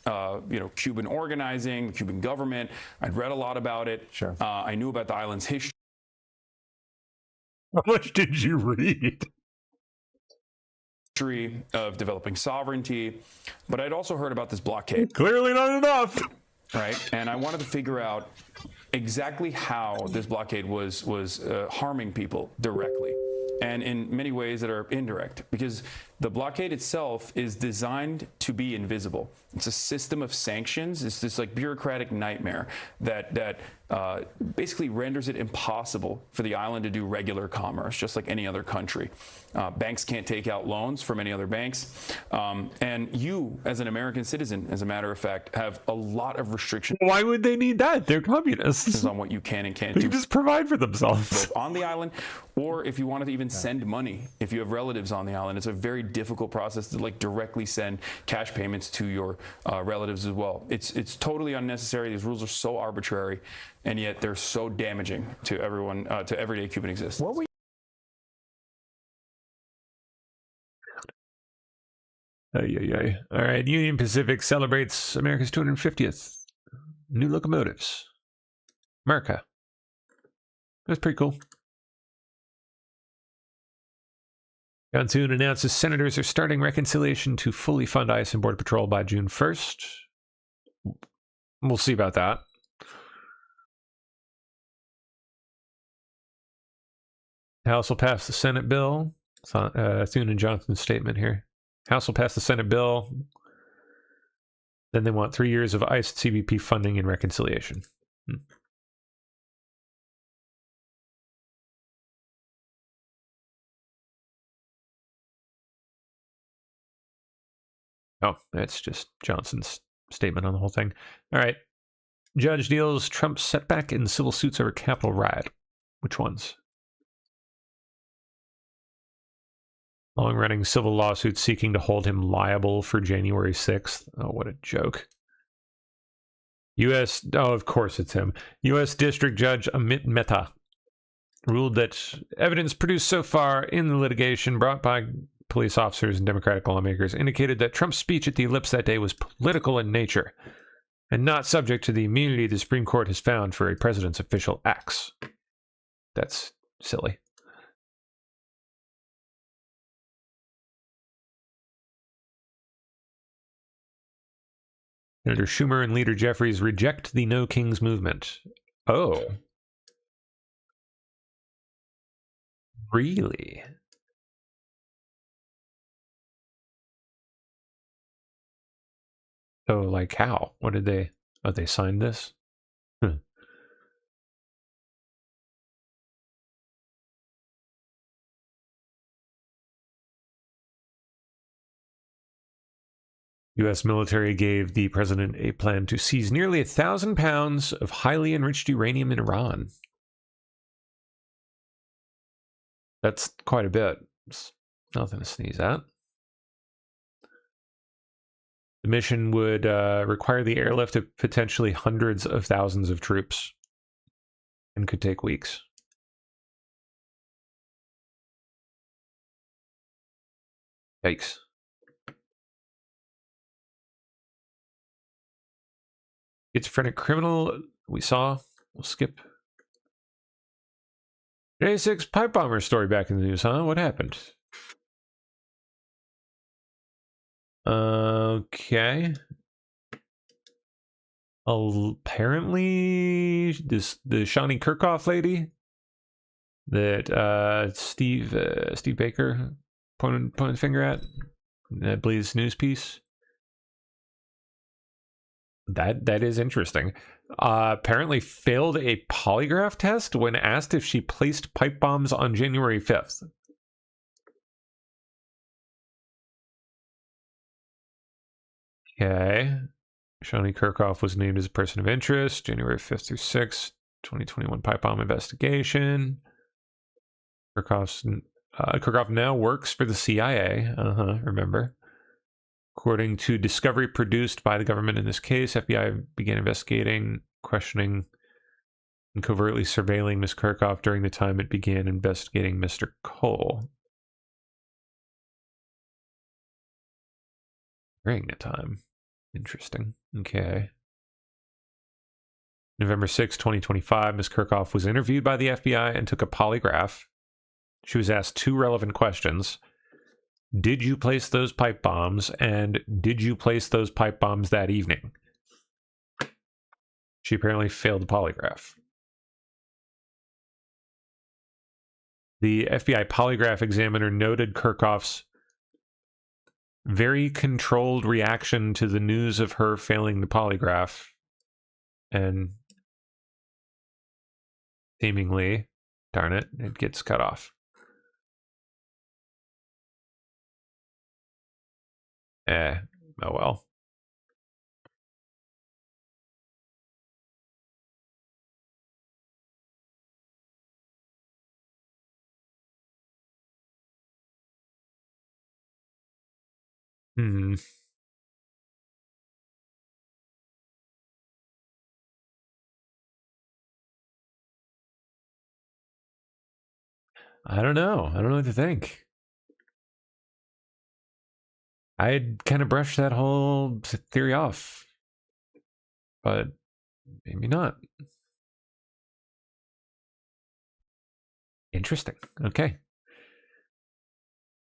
Cuban organizing, the Cuban government. I'd read a lot about it. Sure. I knew about the island's history. How much did you read? Of developing sovereignty, but I'd also heard about this blockade. Clearly not enough. Right, and I wanted to figure out exactly how this blockade was harming people directly, and in many ways that are indirect, because the blockade itself is designed to be invisible. It's a system of sanctions. It's this like bureaucratic nightmare that basically renders it impossible for the island to do regular commerce, just like any other country. Banks can't take out loans from any other banks. And you, as an American citizen, as a matter of fact, have a lot of restrictions. Why would they need that? They're communists. On what you can and can't do. They just provide for themselves. Both on the island, or if you wanted to even send money, if you have relatives on the island, it's a very difficult process to like directly send cash payments to your relatives as well. It's totally unnecessary. These rules are so arbitrary, and yet they're so damaging to everyone, to everyday Cuban existence. What were All right, Union Pacific celebrates America's 250th. New locomotives. America. That's pretty cool. John Thune announces senators are starting reconciliation to fully fund ICE and Border Patrol by June 1st. We'll see about that. House will pass the Senate bill. Thune and Johnson's statement here. House will pass the Senate bill. Then they want 3 years of ICE and CBP funding and reconciliation. Oh, that's just Johnson's statement on the whole thing. All right. Judge deals Trump's setback in civil suits over Capitol riot. Which ones? Long-running civil lawsuits seeking to hold him liable for January 6th. Oh, what a joke. Oh, of course it's him. U.S. District Judge Amit Mehta ruled that evidence produced so far in the litigation brought by police officers and Democratic lawmakers indicated that Trump's speech at the Ellipse that day was political in nature and not subject to the immunity the Supreme Court has found for a president's official acts. That's silly. Senator Schumer and Leader Jeffries reject the No Kings movement. Oh. Really? So, like, how? What did they... Oh, they signed this? U.S. military gave the president a plan to seize nearly 1,000 pounds of highly enriched uranium in Iran. That's quite a bit. It's nothing to sneeze at. The mission would require the airlift of potentially hundreds of thousands of troops and could take weeks. Yikes. Schizophrenic criminal we saw. We'll skip. J6 pipe bomber story back in the news, huh? What happened? Okay. Apparently, the Shawnee Kirkhoff lady that Steve Baker pointed the finger at, that Bleed's news piece. That is interesting. Apparently failed a polygraph test when asked if she placed pipe bombs on January 5th. Okay. Shani Kirkhoff was named as a person of interest January 5th through 6th, 2021 pipe bomb investigation. Kirkhoff now works for the CIA. Remember. According to discovery produced by the government in this case, FBI began investigating, questioning, and covertly surveilling Ms. Kirkhoff during the time it began investigating Mr. Cole. During the time. Interesting. Okay. November 6, 2025, Ms. Kirkhoff was interviewed by the FBI and took a polygraph. She was asked 2 relevant questions. Did you place those pipe bombs? And did you place those pipe bombs that evening? She apparently failed the polygraph. The FBI polygraph examiner noted Kirkhoff's very controlled reaction to the news of her failing the polygraph, and seemingly, darn it, it gets cut off. Oh well. I don't know. I don't know what to think. I'd kind of brushed that whole theory off, but maybe not. Interesting. Okay.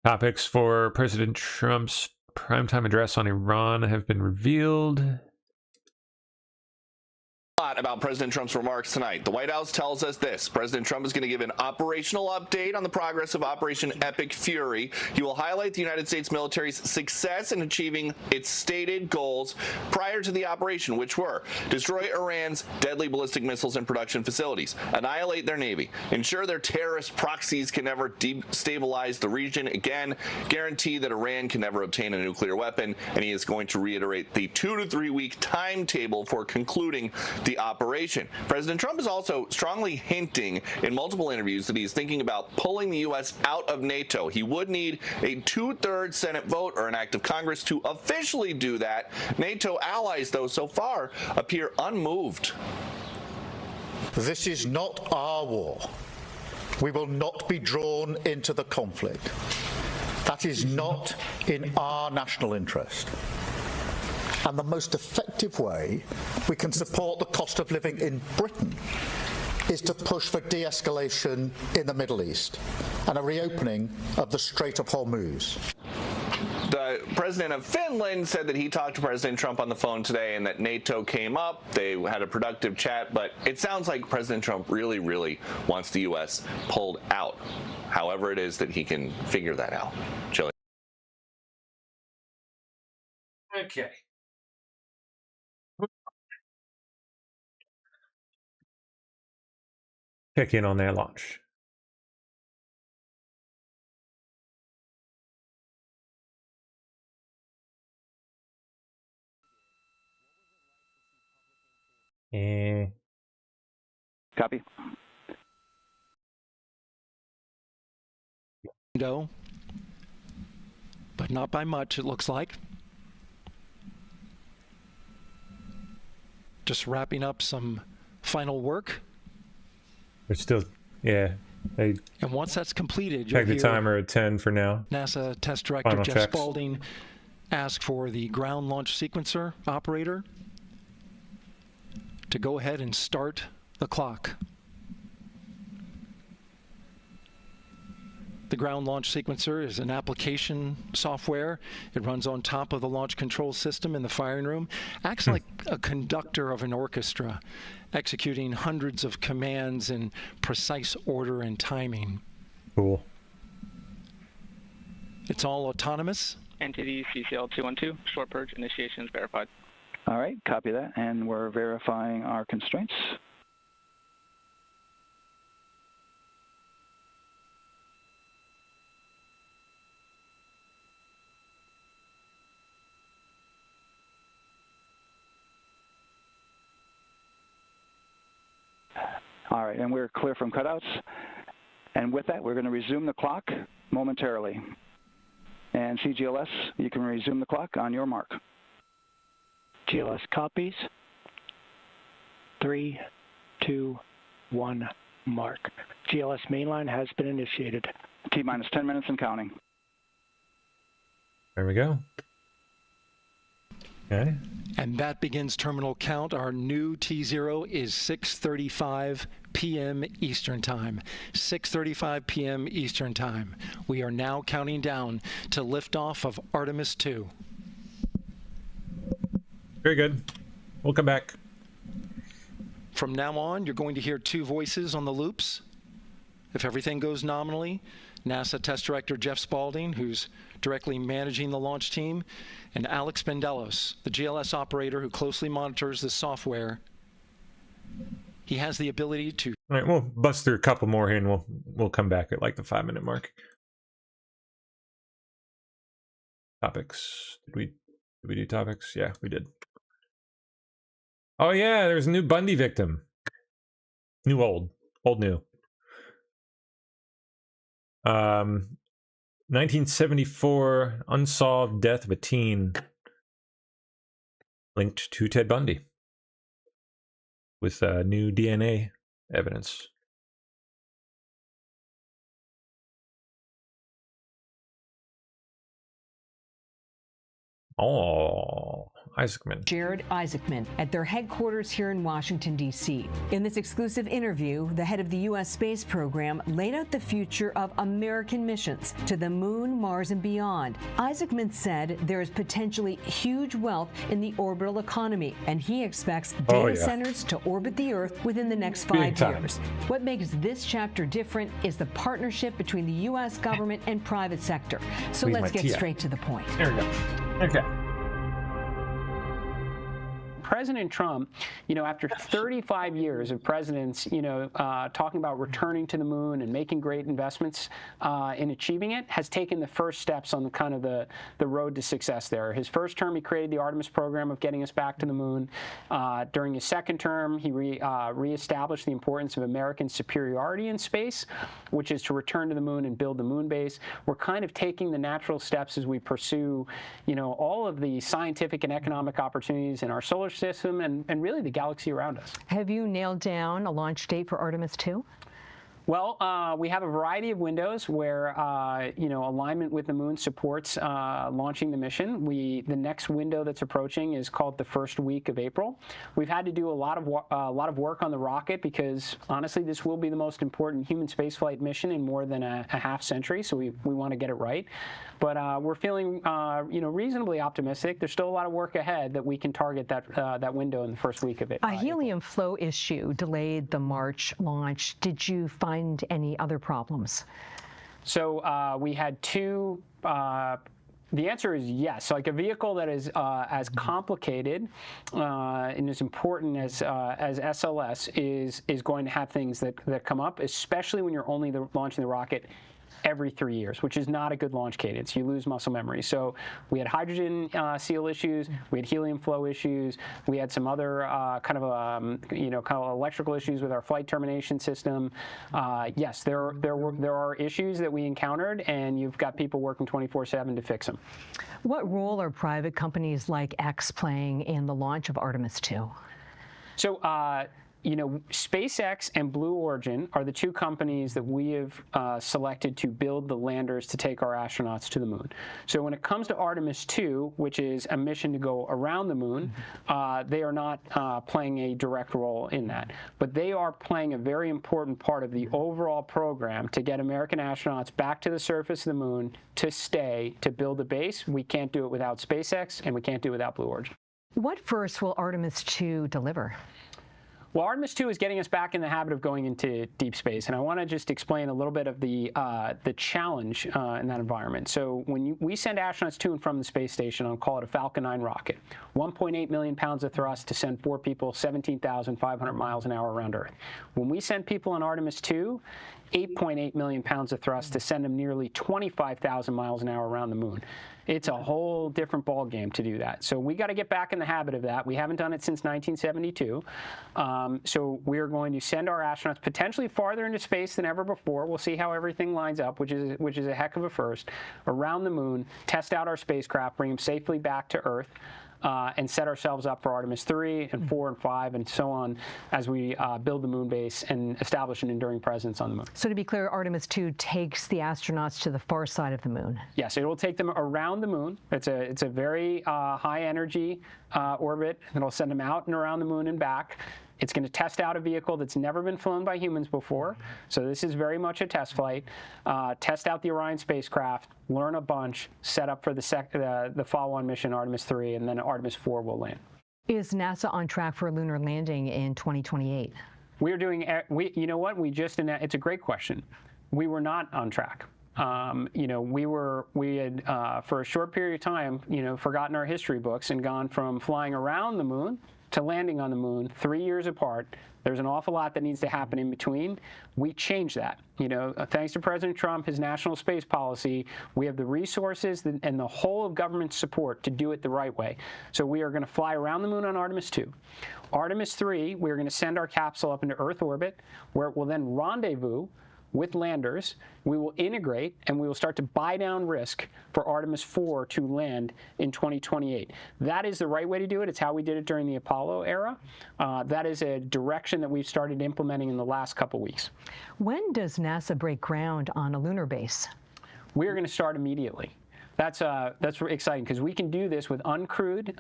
Topics for President Trump's primetime address on Iran have been revealed. About President Trump's remarks tonight. The White House tells us this: President Trump is going to give an operational update on the progress of Operation Epic Fury. He will highlight the United States military's success in achieving its stated goals prior to the operation, which were destroy Iran's deadly ballistic missiles and production facilities, annihilate their navy, ensure their terrorist proxies can never destabilize the region again, guarantee that Iran can never obtain a nuclear weapon, and he is going to reiterate the 2 to 3 week timetable for concluding the operation. President Trump is also strongly hinting in multiple interviews that he's thinking about pulling the U.S. out of NATO. He would need a 2/3 Senate vote or an act of Congress to officially do that. NATO allies, though, so far appear unmoved. This is not our war. We will not be drawn into the conflict. That is not in our national interest. And the most effective way we can support the cost of living in Britain is to push for de-escalation in the Middle East and a reopening of the Strait of Hormuz. The president of Finland said that he talked to President Trump on the phone today and that NATO came up. They had a productive chat, but it sounds like President Trump really, really wants the U.S. pulled out. However it is that he can figure that out. Chili. Okay. Check in on their launch. Copy. No, but not by much, it looks like. Just wrapping up some final work. They're still, yeah. They and once that's completed, check you'll the hear timer at 10 for now. NASA Test Director Final Jeff checks. Spalding ask for the ground launch sequencer operator to go ahead and start the clock. The ground launch sequencer is an application software. It runs on top of the launch control system in the firing room. Acts like a conductor of an orchestra, executing hundreds of commands in precise order and timing. Cool. It's all autonomous. NTD CCL 212, short purge initiation is verified. All right, copy that, and we're verifying our constraints. All right, and we're clear from cutouts. And with that, we're going to resume the clock momentarily. And CGLS, you can resume the clock on your mark. GLS copies. 3, 2, 1, mark. GLS mainline has been initiated. T-minus 10 minutes and counting. There we go. Okay. And that begins terminal count. Our new T0 is 6:35 p.m. Eastern Time. 6:35 p.m. Eastern Time. We are now counting down to liftoff of Artemis II. Very good. We'll come back. From now on, you're going to hear two voices on the loops. If everything goes nominally, NASA Test Director Jeff Spaulding, who's directly managing the launch team, and Alex Bendelos, the GLS operator who closely monitors the software. He has the ability to... All right, we'll bust through a couple more here, and we'll come back at like the 5-minute mark. Topics. Did we do topics? Yeah, we did. Oh yeah, there's a new Bundy victim. New old new. 1974 unsolved death of a teen linked to Ted Bundy with new DNA evidence. Oh, Isaacman. Jared Isaacman at their headquarters here in Washington, D.C. In this exclusive interview, the head of the U.S. space program laid out the future of American missions to the moon, Mars, and beyond. Isaacman said there is potentially huge wealth in the orbital economy, and he expects data centers to orbit the Earth within the next 5 years. What makes this chapter different is the partnership between the U.S. government and private sector. So let's get straight to the point. There we go. Okay. President Trump, you know, after 35 years of presidents, you know, talking about returning to the moon and making great investments in achieving it, has taken the first steps on the kind of the road to success there. His first term, he created the Artemis program of getting us back to the moon. During his second term, he reestablished the importance of American superiority in space, which is to return to the moon and build the moon base. We're kind of taking the natural steps as we pursue, you know, all of the scientific and economic opportunities in our solar system and really the galaxy around us. Have you nailed down a launch date for Artemis II? Well, we have a variety of windows where, you know, alignment with the moon supports launching the mission. The next window that's approaching is called the first week of April. We've had to do a lot of work on the rocket because, honestly, this will be the most important human spaceflight mission in more than a half century, so we want to get it right. But we're feeling, you know, reasonably optimistic. There's still a lot of work ahead that we can target that window in the first week of it. A helium flow issue delayed the March launch. Did you find any other problems? So we had two. The answer is yes. So like a vehicle that is as complicated and as important as SLS is going to have things that come up, especially when you're only launching the rocket every 3 years, which is not a good launch cadence. You lose muscle memory. So we had hydrogen seal issues, we had helium flow issues, we had some other kind of electrical issues with our flight termination system. Yes, there are issues that we encountered, and you've got people working 24/7 to fix them. What role are private companies like X playing in the launch of Artemis II? So, you know, SpaceX and Blue Origin are the two companies that we have selected to build the landers to take our astronauts to the moon. So when it comes to Artemis II, which is a mission to go around the moon, they are not playing a direct role in that. But they are playing a very important part of the overall program to get American astronauts back to the surface of the moon, to stay, to build a base. We can't do it without SpaceX, and we can't do it without Blue Origin. What first will Artemis II deliver? Well, Artemis II is getting us back in the habit of going into deep space, and I want to just explain a little bit of the challenge in that environment. So when we send astronauts to and from the space station on, call it a Falcon 9 rocket, 1.8 million pounds of thrust to send 4 people 17,500 miles an hour around Earth. When we send people on Artemis II, 8.8 million pounds of thrust to send them nearly 25,000 miles an hour around the moon. It's a whole different ball game to do that. So we got to get back in the habit of that. We haven't done it since 1972. So we're going to send our astronauts potentially farther into space than ever before. We'll see how everything lines up, which is a heck of a first. Around the moon, test out our spacecraft, bring them safely back to Earth. And set ourselves up for Artemis 3 and 4 and 5 and so on as we build the moon base and establish an enduring presence on the moon. So to be clear, Artemis 2 takes the astronauts to the far side of the moon. Yes, it will take them around the moon. It's a very high energy orbit, and it'll send them out and around the moon and back. It's going to test out a vehicle that's never been flown by humans before. So this is very much a test flight. Test out the Orion spacecraft, learn a bunch, set up for the follow-on mission, Artemis 3, and then Artemis 4 will land. Is NASA on track for a lunar landing in 2028? We're doing, you know what, it's a great question. We were not on track. We had for a short period of time, forgotten our history books and gone from flying around the moon to landing on the moon 3 years apart. There's an awful lot that needs to happen in between. We changed that. Thanks to President Trump, his national space policy, we have the resources and the whole of government support to do it the right way. So we are going to fly around the moon on Artemis 2. Artemis 3, we're going to send our capsule up into Earth orbit, where it will then rendezvous with landers. We will integrate, and we will start to buy down risk for Artemis 4 to land in 2028. That is the right way to do it. It's how we did it during the Apollo era. That is a direction that we've started implementing in the last couple weeks. When does NASA break ground on a lunar base? We're going to start immediately. That's exciting because we can do this with uncrewed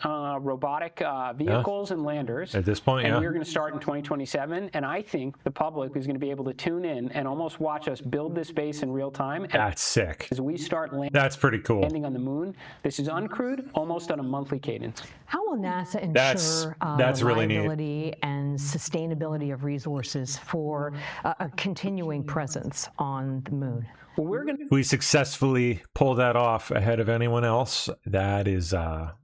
robotic vehicles and landers. At this point, and we're going to start in 2027. And I think the public is going to be able to tune in and almost watch us build this base in real time. That's sick. As we start that's pretty cool. Landing on the moon, this is uncrewed, almost on a monthly cadence. How will NASA ensure that's really reliability neat. and sustainability of resources for a continuing presence on the moon? Well, we're going to. We successfully pull that off ahead of anyone else. That is off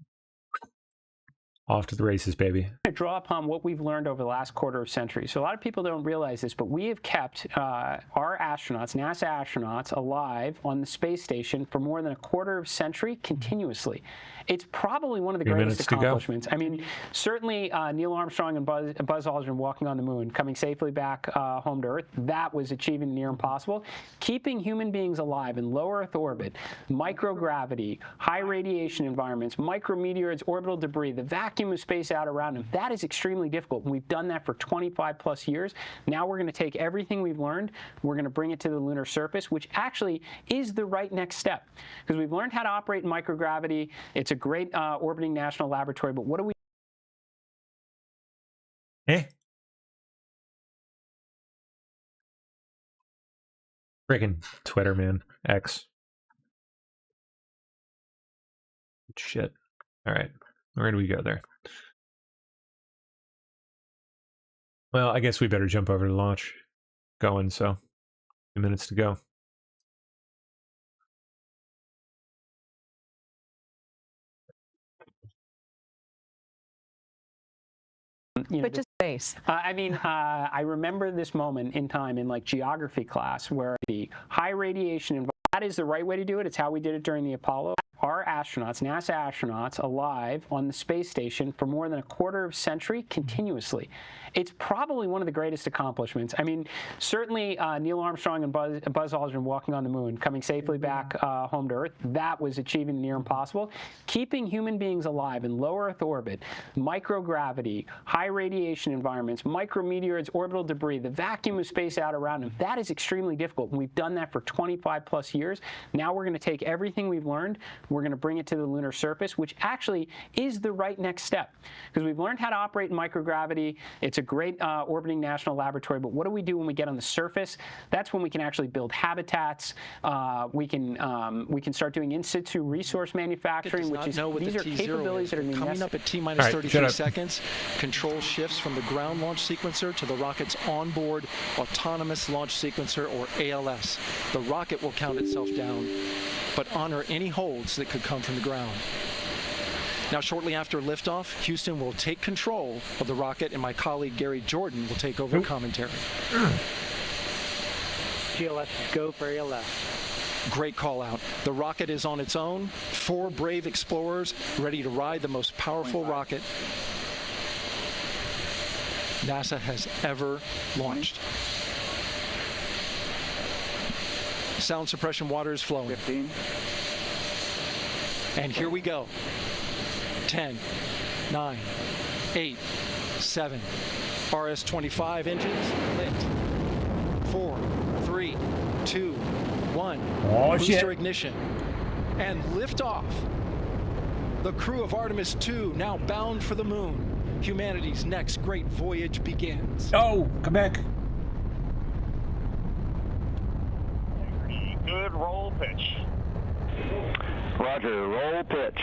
to the races, baby. To draw upon what we've learned over the last quarter of century. So a lot of people don't realize this, but we have kept our astronauts, NASA astronauts, alive on the space station for more than a quarter of a century continuously. It's probably one of the greatest accomplishments. I mean, certainly Neil Armstrong and Buzz Aldrin walking on the moon, coming safely back home to Earth, that was achieving the near impossible. Keeping human beings alive in low Earth orbit, microgravity, high radiation environments, micrometeoroids, orbital debris, the vacuum of space out around them, that is extremely difficult. And we've done that for 25 plus years. Now we're going to take everything we've learned, we're going to bring it to the lunar surface, which actually is the right next step. Because we've learned how to operate in microgravity. It's a great orbiting national laboratory, but what do we? Freaking Twitter, man. X. Shit. All right. Where do we go there? Well, I guess we better jump over to launch. Going, so 2 minutes to go. But just space. I remember this moment in time in like geography class where the high radiation, that is the right way to do it. It's how we did it during the Apollo. Our astronauts, NASA astronauts, alive on the space station for more than a quarter of a century continuously. It's probably one of the greatest accomplishments. I mean, certainly Neil Armstrong and Buzz Aldrin walking on the moon, coming safely back home to Earth, that was achieving the near impossible. Keeping human beings alive in low Earth orbit, microgravity, high radiation environments, micrometeoroids, orbital debris, the vacuum of space out around them, that is extremely difficult. And we've done that for 25 plus years. Now we're going to take everything we've learned, we're going to bring it to the lunar surface, which actually is the right next step. Because we've learned how to operate in microgravity. It's a great orbiting national laboratory, but what do we do when we get on the surface? That's when we can actually build habitats. We can start doing in situ resource manufacturing, which is these are capabilities that are coming up at T-minus 33 seconds. Control shifts from the ground launch sequencer to the rocket's onboard autonomous launch sequencer, or ALS. The rocket will count itself down, but honor any holds that could come from the ground. Now, shortly after liftoff, Houston will take control of the rocket, and my colleague Gary Jordan will take over commentary. GLS, go for ALS. Great call out. The rocket is on its own. 4 brave explorers ready to ride the most powerful rocket NASA has ever launched. Sound suppression water is flowing. 15. And here we go. 10, 9, 8, 7. RS-25 engines lit. 4, 3, 2, 1. Oh, Booster shit. ignition. And liftoff. The crew of Artemis II now bound for the moon. Humanity's next great voyage begins. Oh, come back. Good roll pitch. Roger, roll pitch.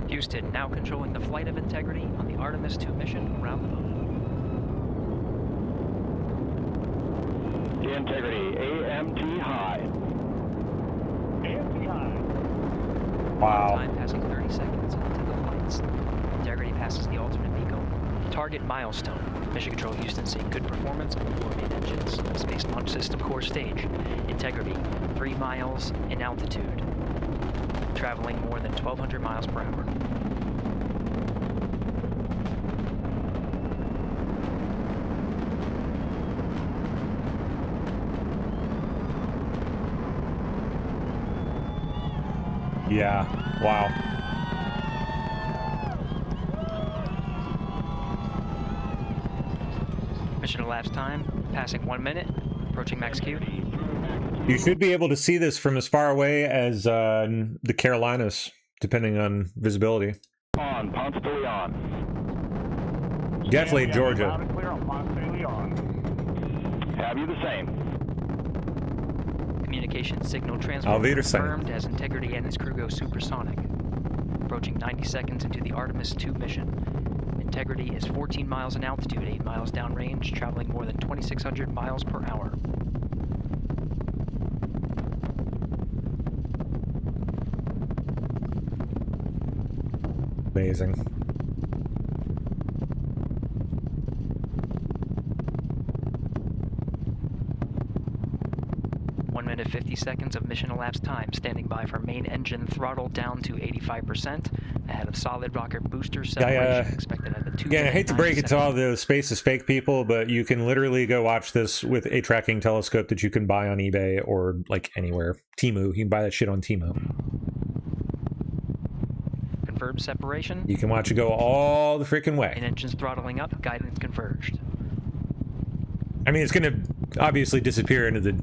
Houston now controlling the flight of Integrity on the Artemis II mission around the moon. Integrity, AMT high. AMT high. Wow. Time passing 30 seconds into the flights. Integrity passes the alternate MECO. Target milestone. Mission Control Houston seeing good performance on the 4 main engines. Space Launch System core stage. Integrity, 3 miles in altitude. Traveling more than 1,200 miles per hour. Yeah. Wow. Mission elapsed time, passing 1 minute, approaching max Q. You should be able to see this from as far away as the Carolinas, depending on visibility. On, Ponce de Leon. Definitely Georgia. Loud and clear on Ponce de Leon. Have you the same? Communication signal transfer Auf Wiedersehen. confirmed as Integrity and its crew go supersonic. Approaching 90 seconds into the Artemis II mission. Integrity is 14 miles in altitude, 8 miles downrange, traveling more than 2,600 miles per hour. Amazing. One minute 50 seconds of mission elapsed time, standing by for main engine throttle down to 85%, ahead of solid rocket booster separation expected at the 2 Again, I hate to break it to all the space is fake people, but you can literally go watch this with a tracking telescope that you can buy on eBay or like anywhere. Temu, you can buy that shit on Temu. Confirmed separation. You can watch it go all the freaking way. Main engines throttling up, guidance converged. I mean, it's going to obviously disappear into the,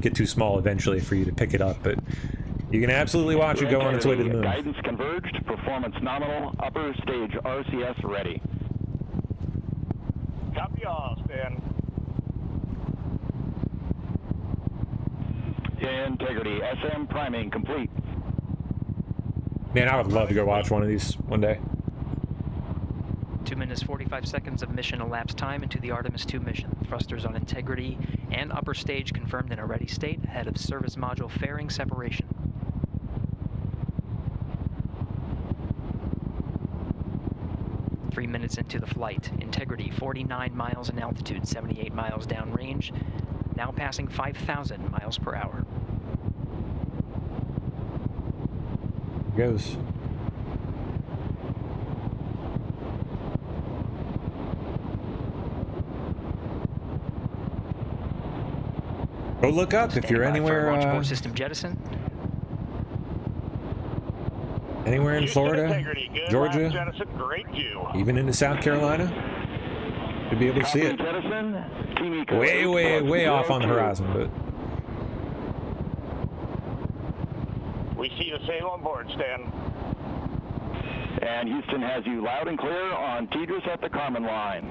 get too small eventually for you to pick it up, but you can absolutely watch it go on its way to the moon. Guidance converged, performance nominal, upper stage RCS ready. Copy all, Stan. Integrity, SM priming complete. Man, I would love to go watch one of these one day. 2 minutes 45 seconds of mission elapsed time into the Artemis II mission. Thrusters on Integrity and upper stage confirmed in a ready state ahead of service module fairing separation. Three minutes into the flight, Integrity 49 miles in altitude, 78 miles downrange, now passing 5,000 miles per hour. Goes. Go look up if you're anywhere. Launch core system jettison. Anywhere in Florida, Georgia, Jettison, great view. even into South Carolina, you'll be able to see it. Way, way, way off on the horizon, but We see the same on board, Stan. And Houston has you loud and clear on TDRS at the Kármán line.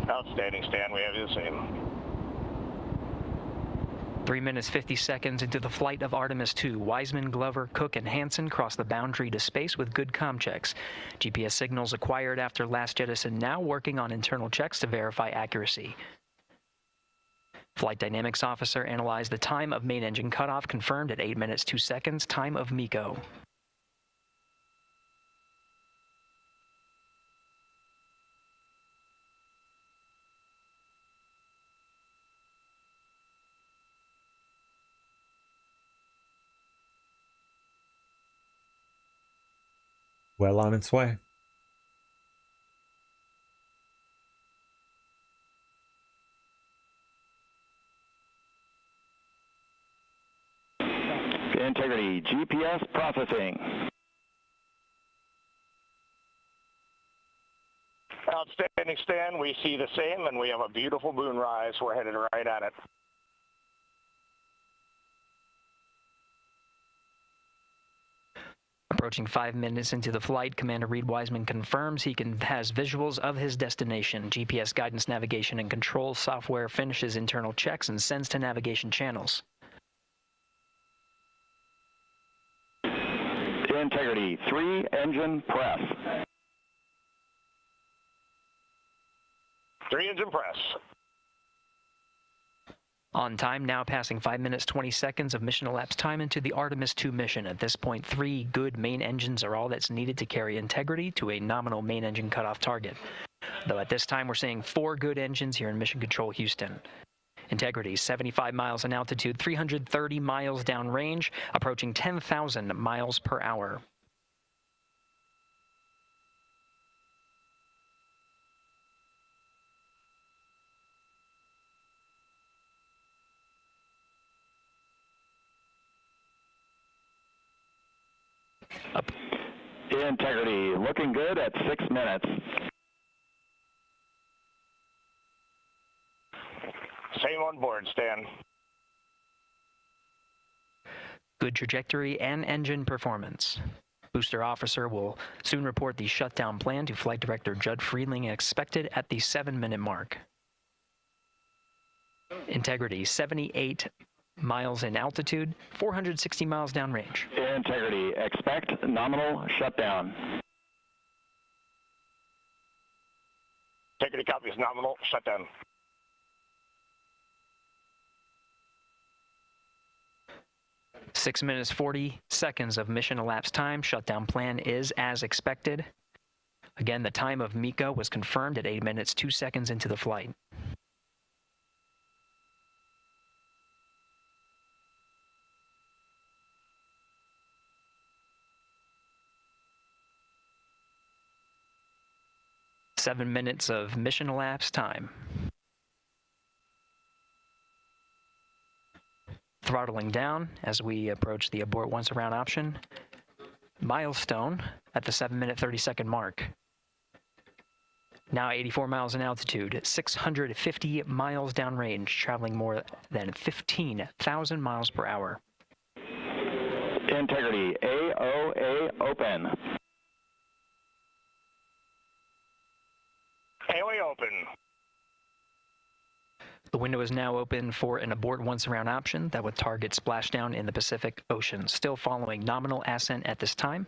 Outstanding, Stan. We have you the same. 3 minutes 50 seconds into the flight of Artemis II, Wiseman, Glover, Cook, and Hansen cross the boundary to space with good comm checks. GPS signals acquired after last jettison now working on internal checks to verify accuracy. Flight Dynamics Officer analyzed the time of main engine cutoff, confirmed at 8 minutes 2 seconds, time of MECO. well on its way. Integrity, GPS processing. Outstanding, Stan. We see the same, and we have a beautiful moonrise. We're headed right at it. Approaching 5 minutes into the flight, Commander Reed Wiseman confirms he has visuals of his destination. GPS guidance, navigation, and control software finishes internal checks and sends to navigation channels. Integrity, 3 engine press. 3 engine press. On time, now passing 5 minutes 20 seconds of mission elapsed time into the Artemis II mission. At this point, 3 good main engines are all that's needed to carry Integrity to a nominal main engine cutoff target. Though at this time, we're seeing 4 good engines here in Mission Control Houston. Integrity, 75 miles in altitude, 330 miles downrange, approaching 10,000 miles per hour. Integrity, looking good at 6 minutes. Same on board, Stan. Good trajectory and engine performance. Booster officer will soon report the shutdown plan to Flight Director Judd Friedling, expected at the 7-minute mark. Integrity, 78 miles in altitude, 460 miles downrange. Integrity, expect nominal shutdown. Integrity copies nominal shutdown. Six minutes 40 seconds of mission elapsed time. Shutdown plan is as expected. Again, the time of MECO was confirmed at 8 minutes 2 seconds into the flight. Seven minutes of mission elapsed time. Throttling down as we approach the abort once around option. Milestone at the 7-minute 30-second mark. Now 84 miles in altitude, 650 miles downrange, traveling more than 15,000 miles per hour. Integrity, AOA open. AOA open. The window is now open for an abort once around option that would target splashdown in the Pacific Ocean. Still following nominal ascent at this time.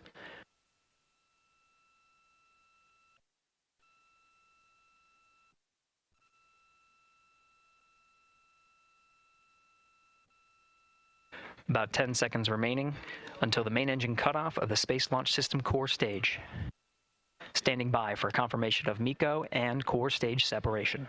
About 10 seconds remaining until the main engine cutoff of the Space Launch System core stage. Standing by for confirmation of MECO and core stage separation.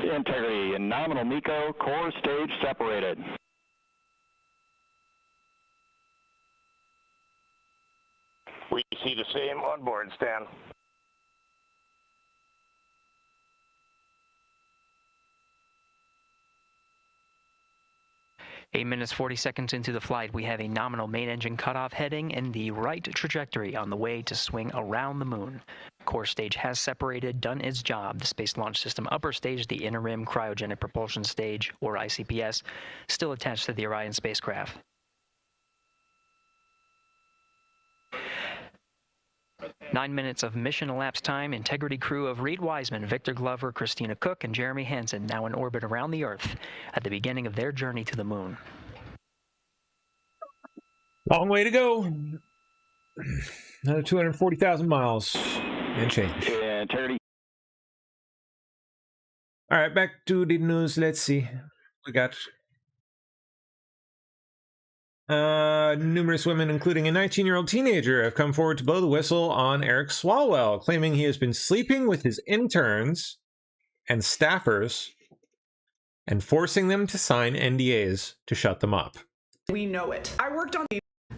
Integrity and nominal MECO, core stage separated. We see the same on board, Stan. Eight minutes 40 seconds into the flight, we have a nominal main engine cutoff heading in the right trajectory on the way to swing around the moon. Core stage has separated, done its job. The Space Launch System upper stage, the interim cryogenic propulsion stage, or ICPS, still attached to the Orion spacecraft. Nine minutes of mission elapsed time. Integrity crew of Reed Wiseman, Victor Glover, Christina Cook, and Jeremy Hansen now in orbit around the Earth at the beginning of their journey to the moon. Long way to go. Another 240,000 miles and change. Integrity. All right, back to the news. Let's see. We got Numerous women, including a 19-year-old teenager, have come forward to blow the whistle on Eric Swalwell, claiming he has been sleeping with his interns and staffers and forcing them to sign NDAs to shut them up. We know it. I worked on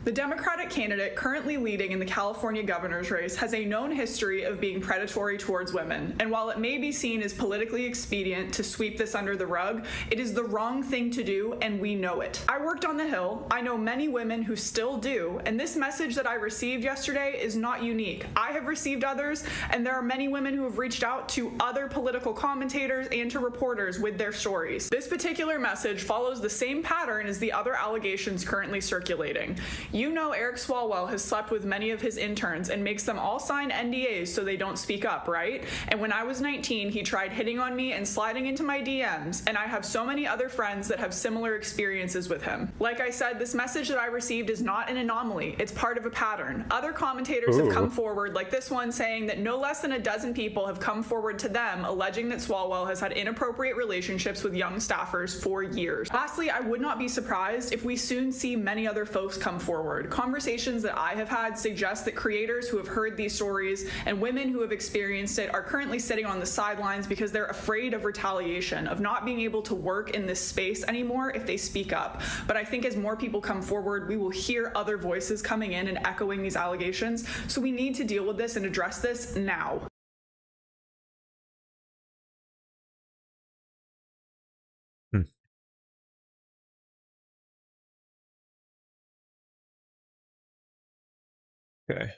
the Democratic candidate currently leading in the California governor's race has a known history of being predatory towards women. And while it may be seen as politically expedient to sweep this under the rug, it is the wrong thing to do, and we know it. I worked on the Hill. I know many women who still do, and this message that I received yesterday is not unique. I have received others, and there are many women who have reached out to other political commentators and to reporters with their stories. This particular message follows the same pattern as the other allegations currently circulating. You know Eric Swalwell has slept with many of his interns and makes them all sign NDAs so they don't speak up, right? And when I was 19, he tried hitting on me and sliding into my DMs, and I have so many other friends that have similar experiences with him. Like I said, this message that I received is not an anomaly. It's part of a pattern. Other commentators have come forward, like this one, saying that no less than a dozen people have come forward to them alleging that Swalwell has had inappropriate relationships with young staffers for years. Lastly, I would not be surprised if we soon see many other folks come forward. Conversations that I have had suggest that creators who have heard these stories and women who have experienced it are currently sitting on the sidelines because they're afraid of retaliation, of not being able to work in this space anymore if they speak up. But I think as more people come forward, we will hear other voices coming in and echoing these allegations. So we need to deal with this and address this now. Okay.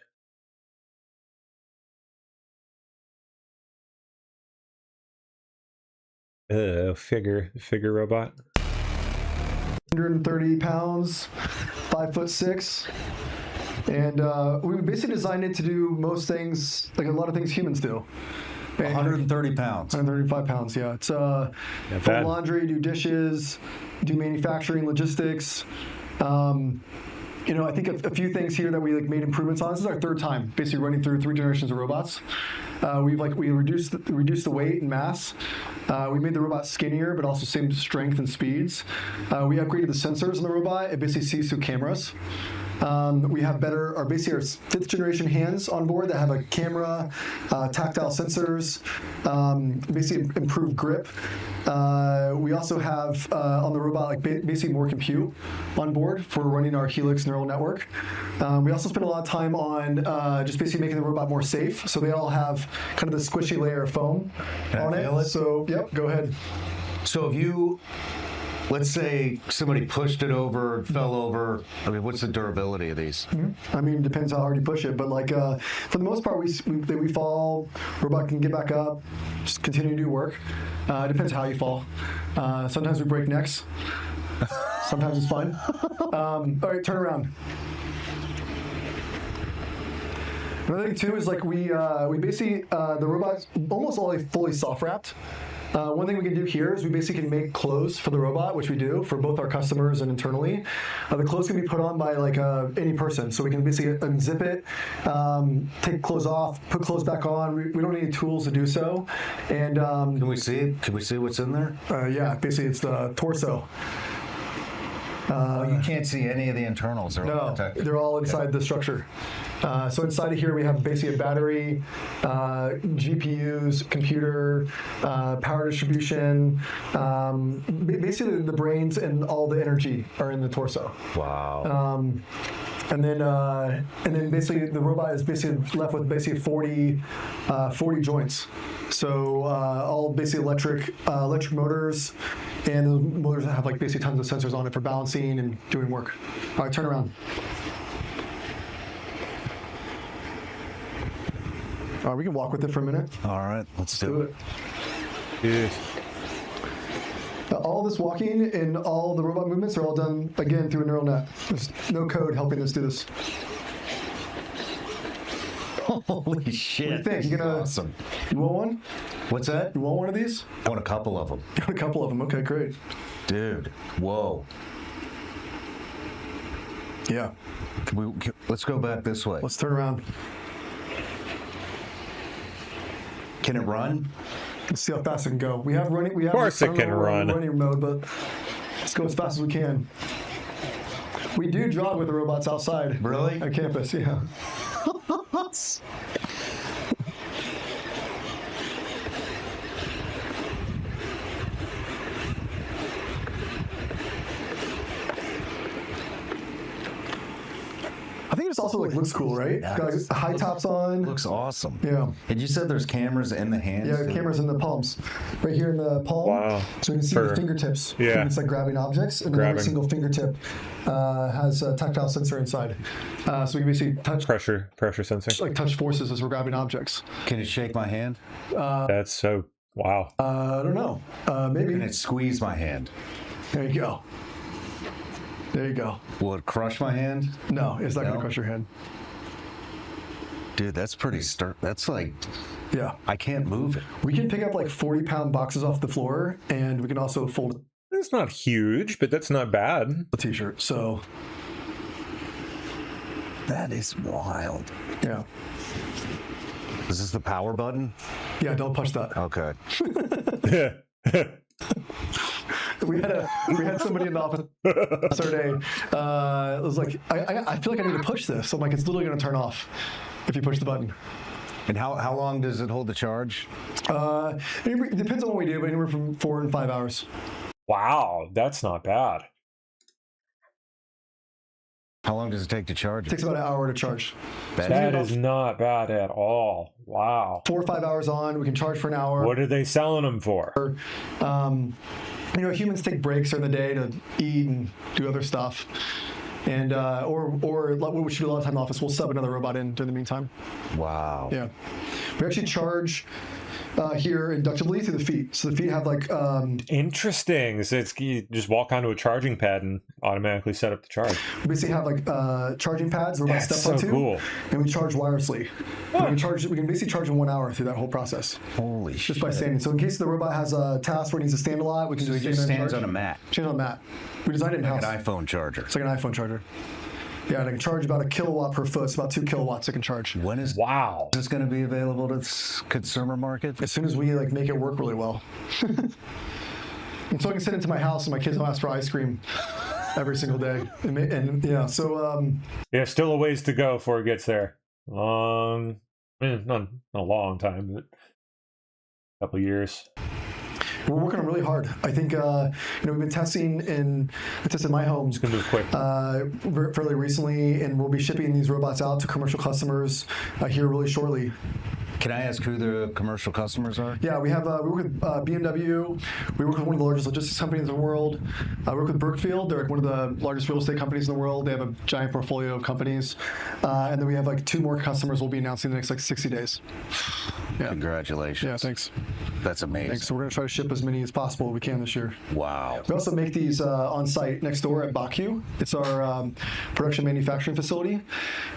Figure robot. 130 pounds, 5'6", and we basically designed it to do most things, like a lot of things humans do. 130 pounds. 135 pounds, yeah. It's fold laundry, do dishes, do manufacturing, logistics. You know, I think a few things here that we made improvements on. This is our third time, basically running through 3 generations of robots. We reduced the weight and mass. We made the robot skinnier, but also same strength and speeds. We upgraded the sensors in the robot. It basically sees through cameras. We have our 5th generation hands on board that have a camera, tactile sensors, basically improved grip. We also have on the robot basically more compute on board for running our Helix neural network. We also spent a lot of time on just basically making the robot more safe. So they all have kind of the squishy layer of foam on it. So yep, go ahead. So if you, let's say somebody pushed it over, fell over. I mean, what's the durability of these? I mean, it depends how hard you push it, but for the most part, we fall, robot can get back up, just continue to do work. It depends how you fall. Sometimes we break necks. Sometimes it's fun. All right, turn around. Another thing too is we basically the robot's almost all fully soft wrapped. One thing we can do here is we basically can make clothes for the robot, which we do for both our customers and internally. The clothes can be put on by any person, so we can basically unzip it, take clothes off, put clothes back on. We don't need tools to do so. And can we see it? Can we see what's in there? Yeah, basically it's the torso. You can't see any of the internals. They're all protected. They're all inside the structure. So inside of here we have basically a battery, GPUs, computer, power distribution. Basically the brains and all the energy are in the torso. Wow. And then basically the robot is basically left with basically 40 joints. So all basically electric motors, and the motors have basically tons of sensors on it for balancing and doing work. All right, turn around. All right, we can walk with it for a minute. All right, let's do it. Yes. All this walking and all the robot movements are all done, again, through a neural net. There's no code helping us do this. Holy shit. What do you think? You gonna, awesome. You want one? What's that? You want one of these? I want a couple of them. You want a couple of them? Okay, great. Dude, whoa. Yeah. Let's go back this way. Let's turn around. Can it run? Let's see how fast it can go. We have of course it can run. Running mode, but let's go as fast as we can. We do jog with the robots outside. Really? On campus, yeah. I think it also looks cool, right? Yeah, Got like, high tops on. Looks awesome. Yeah. And you said there's cameras in the hands? Yeah, cameras in the palms. Right here in the palm. Wow. So we can see the fingertips. Yeah. And it's like grabbing objects. And then every single fingertip has a tactile sensor inside. So we can basically touch pressure sensor. Like touch forces as we're grabbing objects. Can it shake my hand? That's so wow. I don't know. Maybe. Can it squeeze my hand? There you go. There you go. Will it crush my hand? No, it's not going to crush your hand. Dude, that's pretty that's like, yeah. I can't move it. We can pick up like 40-pound boxes off the floor, and we can also fold. It's not huge, but that's not bad. A t-shirt, so. That is wild. Yeah. Is this the power button? Yeah, don't push that. Okay. We had somebody in the office yesterday. It was like, I feel like I need to push this. I'm like, it's literally going to turn off if you push the button. And how long does it hold the charge? It depends on what we do, but anywhere from 4 and 5 hours. Wow, that's not bad. How long does it take to charge? It takes about an hour to charge. That is not bad at all. Wow. 4 or 5 hours on. We can charge for an hour. What are they selling them for? Humans take breaks during the day to eat and do other stuff. And or what we should do a lot of time in the office, we'll sub another robot in during the meantime. Wow. Yeah. We actually charge here inductively through the feet. So the feet have like... Interesting. So you just walk onto a charging pad and automatically set up the charge. We basically have like charging pads where robots step onto, cool. and we charge wirelessly. We can basically charge in 1 hour through that whole process. Holy shit. Just by standing. So in case the robot has a task where it needs to stand a lot, we can just it stands on a mat. Stands on a mat. We designed it in-house. Like an iPhone charger. It's like an iPhone charger. Yeah, and I can charge about 1 kilowatt per foot. It's about 2 kilowatts I can charge. When is this going to be available to the consumer market? As soon as we make it work really well. And so I can send it to my house and my kids don't ask for ice cream every single day. And yeah, so yeah, still a ways to go before it gets there. Not a long time, but a couple of years. We're working on really hard. I think we've been testing my homes fairly recently, and we'll be shipping these robots out to commercial customers here really shortly. Can I ask who the commercial customers are? Yeah, we work with BMW. We work with one of the largest logistics companies in the world. We work with Brookfield. They're one of the largest real estate companies in the world. They have a giant portfolio of companies. And then we have 2 more customers we'll be announcing in the next 60 days. Yeah. Congratulations. Yeah, thanks. That's amazing. Thanks. So we're going to try to ship as many as possible we can this year. Wow. We also make these on site next door at Baku. It's our production manufacturing facility,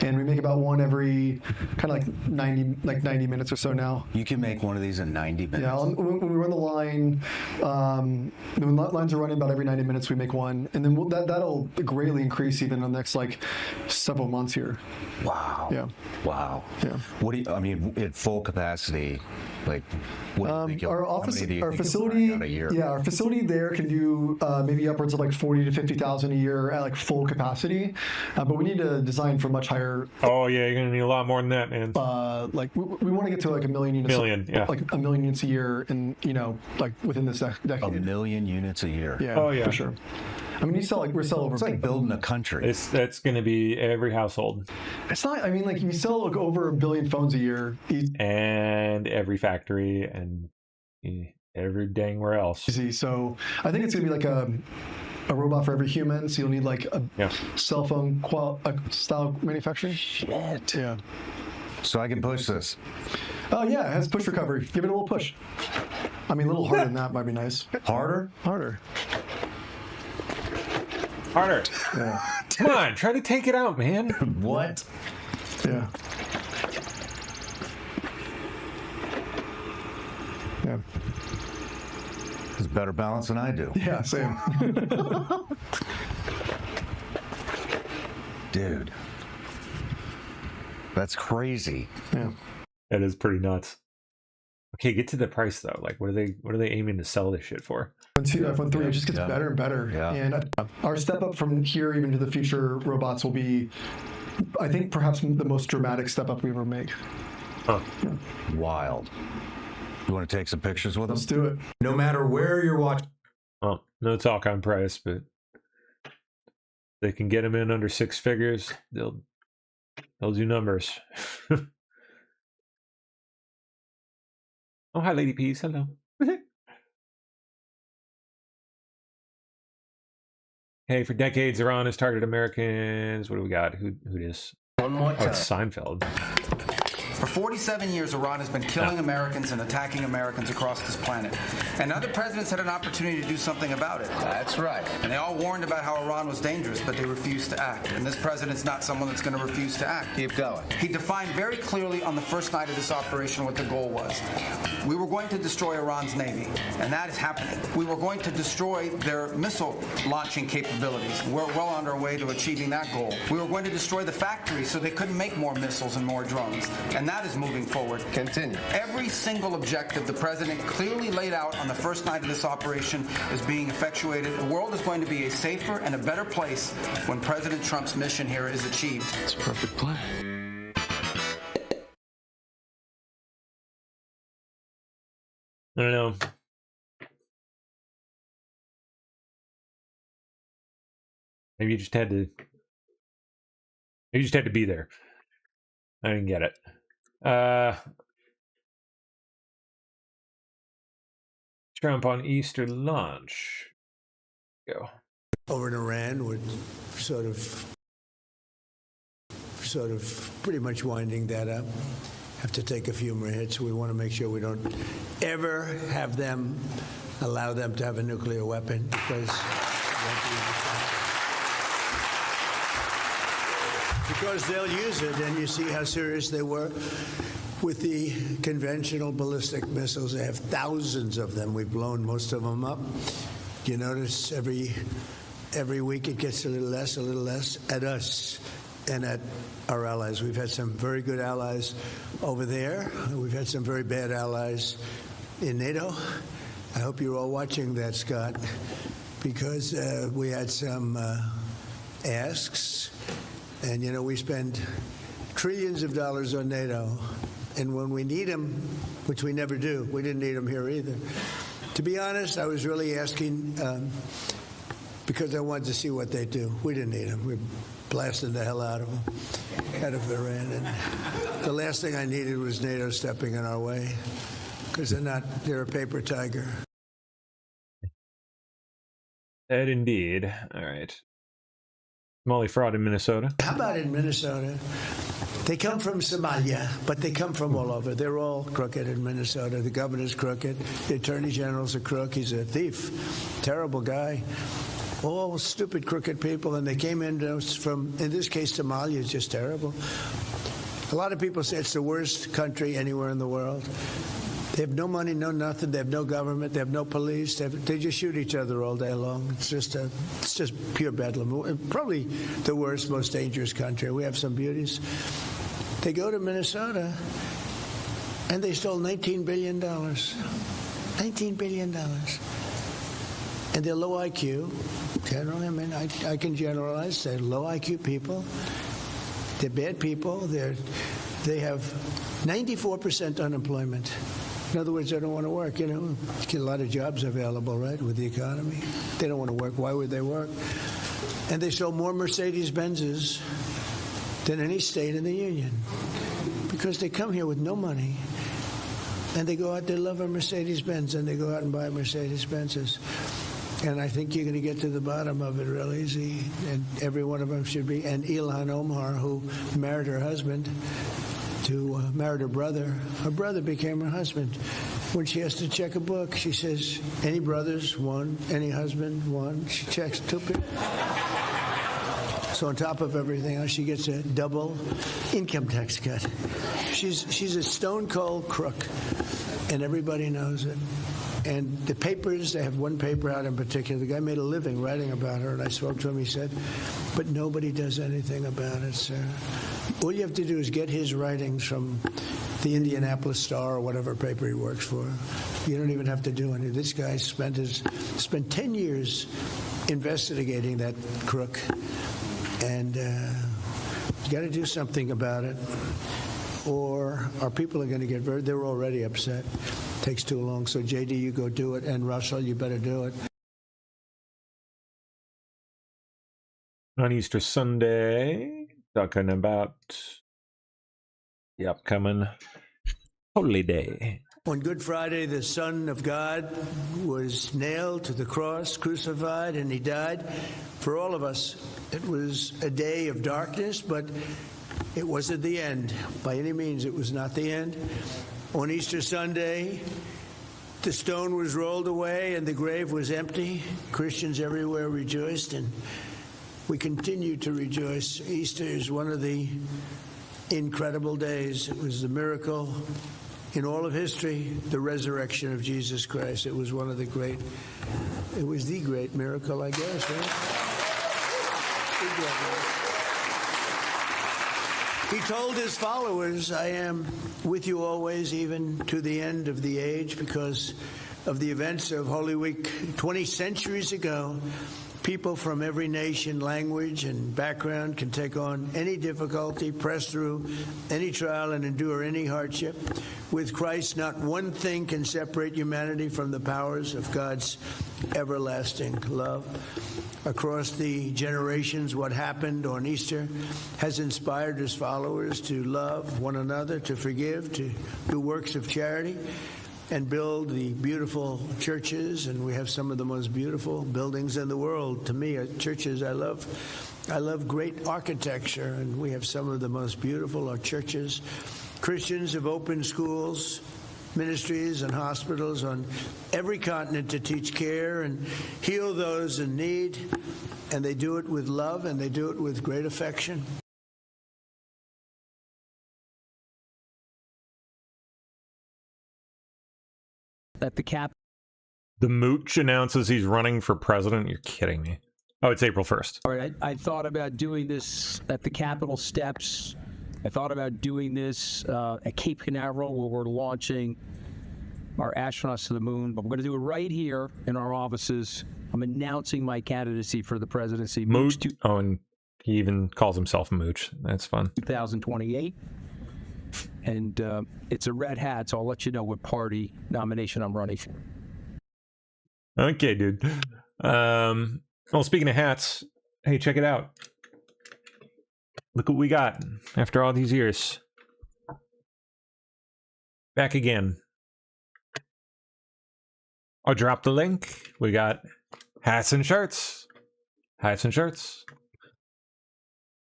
and we make about one every kind of 90 minutes or so now. You can make one of these in 90 minutes. Yeah, when we run the line, when lines are running about every 90 minutes, we make one, and then that'll greatly increase even in the next several months here. Wow. Yeah. Wow. Yeah. What do you? I mean, at full capacity, what do you think our facility, our facility there can do maybe upwards of 40 to 50,000 a year at full capacity, but we need to design for much higher. Oh yeah, you're gonna need a lot more than that, man. We want to get to 1 million units. Yeah. 1 million units a year, and within this decade. 1 million units a year. Yeah. Oh yeah. For sure. I mean, we sell over. It's like building a country. That's going to be every household. It's not. I mean, you sell over 1 billion phones a year, and every factory and every dang where else. So I think it's going to be a robot for every human. So you'll need a cell phone style manufacturing. Shit. Yeah. So I can push this. Oh yeah, it has push recovery. Give it a little push. I mean, a little harder than that might be nice. Harder? Harder. Harder. Yeah. Come on, try to take it out, man. What? Yeah. Yeah. It's better balance than I do. Yeah, same. Dude. That's crazy. Yeah. That is pretty nuts. Okay, get to the price though. Like, what are they aiming to sell this shit for? iPhone 3, it just gets better and better. Yeah. And our step up from here even to the future robots will be, I think, perhaps the most dramatic step up we ever make. Huh. Yeah. Wild. You want to take some pictures with them? Let's do it. No matter where you're watching. Well, no talk on price, but they can get them in under 6 figures. They'll do numbers. Oh, hi, Lady Peace. Hello. Hey, for decades, Iran has targeted Americans. What do we got? Who this? One more time. Oh, it's Seinfeld. For 47 years, Iran has been killing Americans and attacking Americans across this planet. And other presidents had an opportunity to do something about it. That's right. And they all warned about how Iran was dangerous, but they refused to act. And this president's not someone that's going to refuse to act. Keep going. He defined very clearly on the first night of this operation what the goal was. We were going to destroy Iran's Navy, and that is happening. We were going to destroy their missile launching capabilities. We're well on our way to achieving that goal. We were going to destroy the factories so they couldn't make more missiles and more drones. And that is moving forward. Continue. Every single objective the president clearly laid out on the first night of this operation is being effectuated. The world is going to be a safer and a better place when President Trump's mission here is achieved. It's a perfect plan. I don't know. Maybe you just had to. You just had to be there. I didn't get it. Trump on Easter lunch. Go. Over in Iran, we're sort of pretty much winding that up. Have to take a few more hits. We want to make sure we don't ever allow them to have a nuclear weapon, because they'll use it, and you see how serious they were with the conventional ballistic missiles. They have thousands of them. We've blown most of them up. You notice every week it gets a little less at us and at our allies. We've had some very good allies over there. We've had some very bad allies in NATO. I hope you're all watching that, Scott, because we had some asks. And, you know, we spend trillions of dollars on NATO. And when we need them, which we never do, we didn't need them here either. To be honest, I was really asking because I wanted to see what they do. We didn't need them. We blasted the hell out of them, out of Iran. And the last thing I needed was NATO stepping in our way, because they're a paper tiger. Ed, indeed. All right. Molly fraud in Minnesota. How about in Minnesota? They come from Somalia, but they come from all over. They're all crooked in Minnesota. The governor's crooked. The attorney general's a crook. He's a thief. Terrible guy. All stupid, crooked people. And they came in this case, Somalia is just terrible. A lot of people say it's the worst country anywhere in the world. They have no money, no nothing. They have no government. They have no police. They just shoot each other all day long. It's just pure bedlam. Probably the worst, most dangerous country. We have some beauties. They go to Minnesota, and they stole $19 billion. $19 billion. And they're low IQ. Generally, I mean, I can generalize. They're low IQ people. They're bad people. They have 94% unemployment. In other words, they don't want to work. You know, a lot of jobs available, right, with the economy. They don't want to work. Why would they work? And they sold more Mercedes-Benzes than any state in the union, because they come here with no money, and they go out. They love a Mercedes-Benz, and they go out and buy Mercedes-Benzes. And I think you're going to get to the bottom of it real easy, and every one of them should be. And Ilhan Omar, who married her husband, married her brother. Her brother became her husband. When she has to check a book, she says, any brothers? One. Any husband? One. She checks 2 people. So on top of everything else, she gets a double income tax cut. She's a stone cold crook, and everybody knows it. And the papers, they have one paper out in particular. The guy made a living writing about her, and I spoke to him. He said, but nobody does anything about it, sir. All you have to do is get his writings from the Indianapolis Star or whatever paper he works for. You don't even have to do anything. This guy spent 10 years investigating that crook, and you got to do something about it, or our people are going to get they're already upset. It takes too long. So JD, you go do it, and Russell, you better do it. On Easter Sunday, talking about the upcoming Holy Day. On Good Friday, the Son of God was nailed to the cross, crucified, and he died for all of us. It was a day of darkness, but it wasn't the end. By any means, it was not the end. On Easter Sunday, the stone was rolled away and the grave was empty. Christians everywhere rejoiced, and we continue to rejoice. Easter is one of the incredible days. It was the miracle in all of history, the resurrection of Jesus Christ. It was the great miracle, I guess, right? He told his followers, I am with you always, even to the end of the age, because of the events of Holy Week 20 centuries ago. People from every nation, language, and background can take on any difficulty, press through any trial, and endure any hardship. With Christ, not one thing can separate humanity from the powers of God's everlasting love. Across the generations, what happened on Easter has inspired his followers to love one another, to forgive, to do works of charity, and build the beautiful churches. And we have some of the most beautiful buildings in the world. To me, churches, I love great architecture, and we have some of the most beautiful churches. Christians have opened schools, ministries, and hospitals on every continent to teach care and heal those in need, and they do it with love, and they do it with great affection. At the cap. The Mooch announces he's running for president. You're kidding me. Oh, it's April 1st. All right, I thought about doing this at the Capitol steps. I thought about doing this at Cape Canaveral, where we're launching our astronauts to the moon. But we're going to do it right here in our offices. I'm announcing my candidacy for the presidency. Mooch. Oh, and he even calls himself Mooch. That's fun. 2028. And it's a red hat, so I'll let you know what party nomination I'm running for. Okay, dude. Well, speaking of hats, hey, check it out. Look what we got after all these years. Back again. I'll drop the link. We got hats and shirts. Hats and shirts.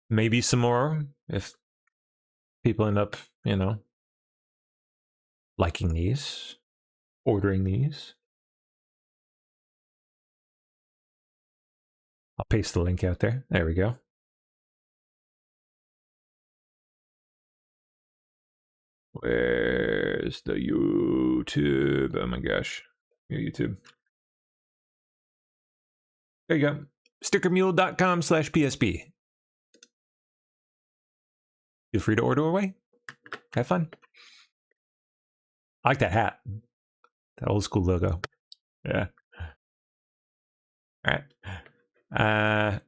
Maybe some more if people end up, liking these, ordering these. I'll paste the link out there. There we go. Where's the YouTube? Oh my gosh. YouTube. There you go. Stickermule.com/PSP. Feel free to order away. Have fun. I like that hat. That old school logo. Yeah. All right.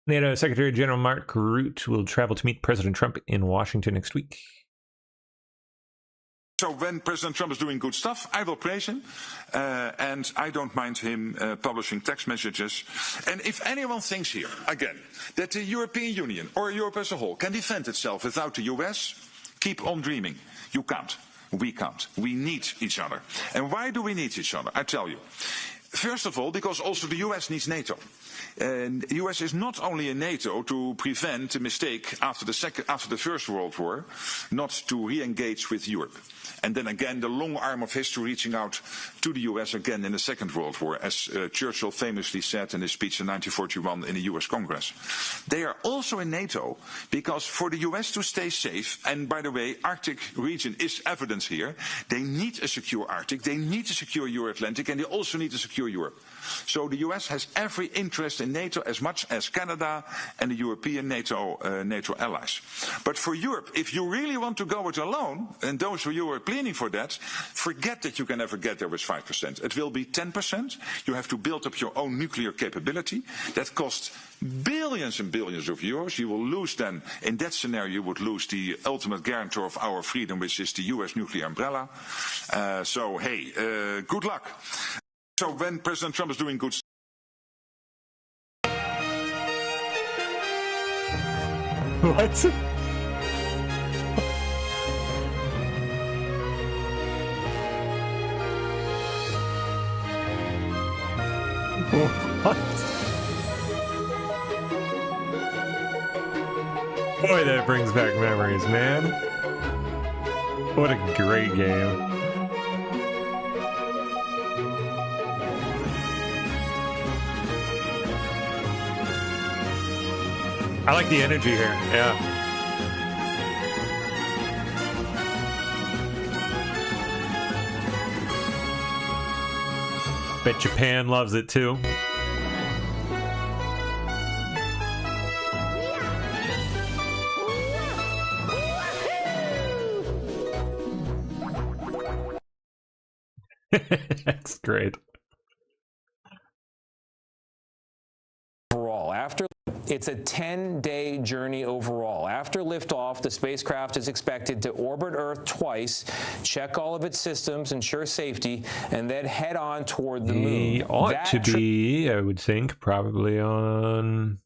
NATO Secretary General Mark Rutte will travel to meet President Trump in Washington next week. So when President Trump is doing good stuff, I will praise him. And I don't mind him publishing text messages. And if anyone thinks here, again, that the European Union or Europe as a whole can defend itself without the US, keep on dreaming. You can't. We can't. We need each other. And why do we need each other? I tell you. First of all, because also the US needs NATO. And the US is not only in NATO to prevent a mistake after the First World War, not to re-engage with Europe. And then again, the long arm of history reaching out to the US again in the Second World War, as Churchill famously said in his speech in 1941 in the US Congress. They are also in NATO because for the US to stay safe, and by the way, Arctic region is evidence here, they need a secure Arctic, they need a secure Euro-Atlantic, and they also need a secure secure Europe. So the US has every interest in NATO as much as Canada and the European NATO allies. But for Europe, if you really want to go it alone, and those of you who are planning for that, forget that you can ever get there with 5%. It will be 10%. You have to build up your own nuclear capability. That costs billions and billions of euros. You will lose then, in that scenario, you would lose the ultimate guarantor of our freedom, which is the US nuclear umbrella. So, hey, good luck. So when President Trump is doing good stuff. What? What? Boy, that brings back memories, man. What a great game. I like the energy here, yeah. Bet Japan loves it too. That's great. After it's a 10-day journey overall. After liftoff, the spacecraft is expected to orbit Earth twice, check all of its systems, ensure safety, and then head on toward the moon. He ought to be, I would think, probably on...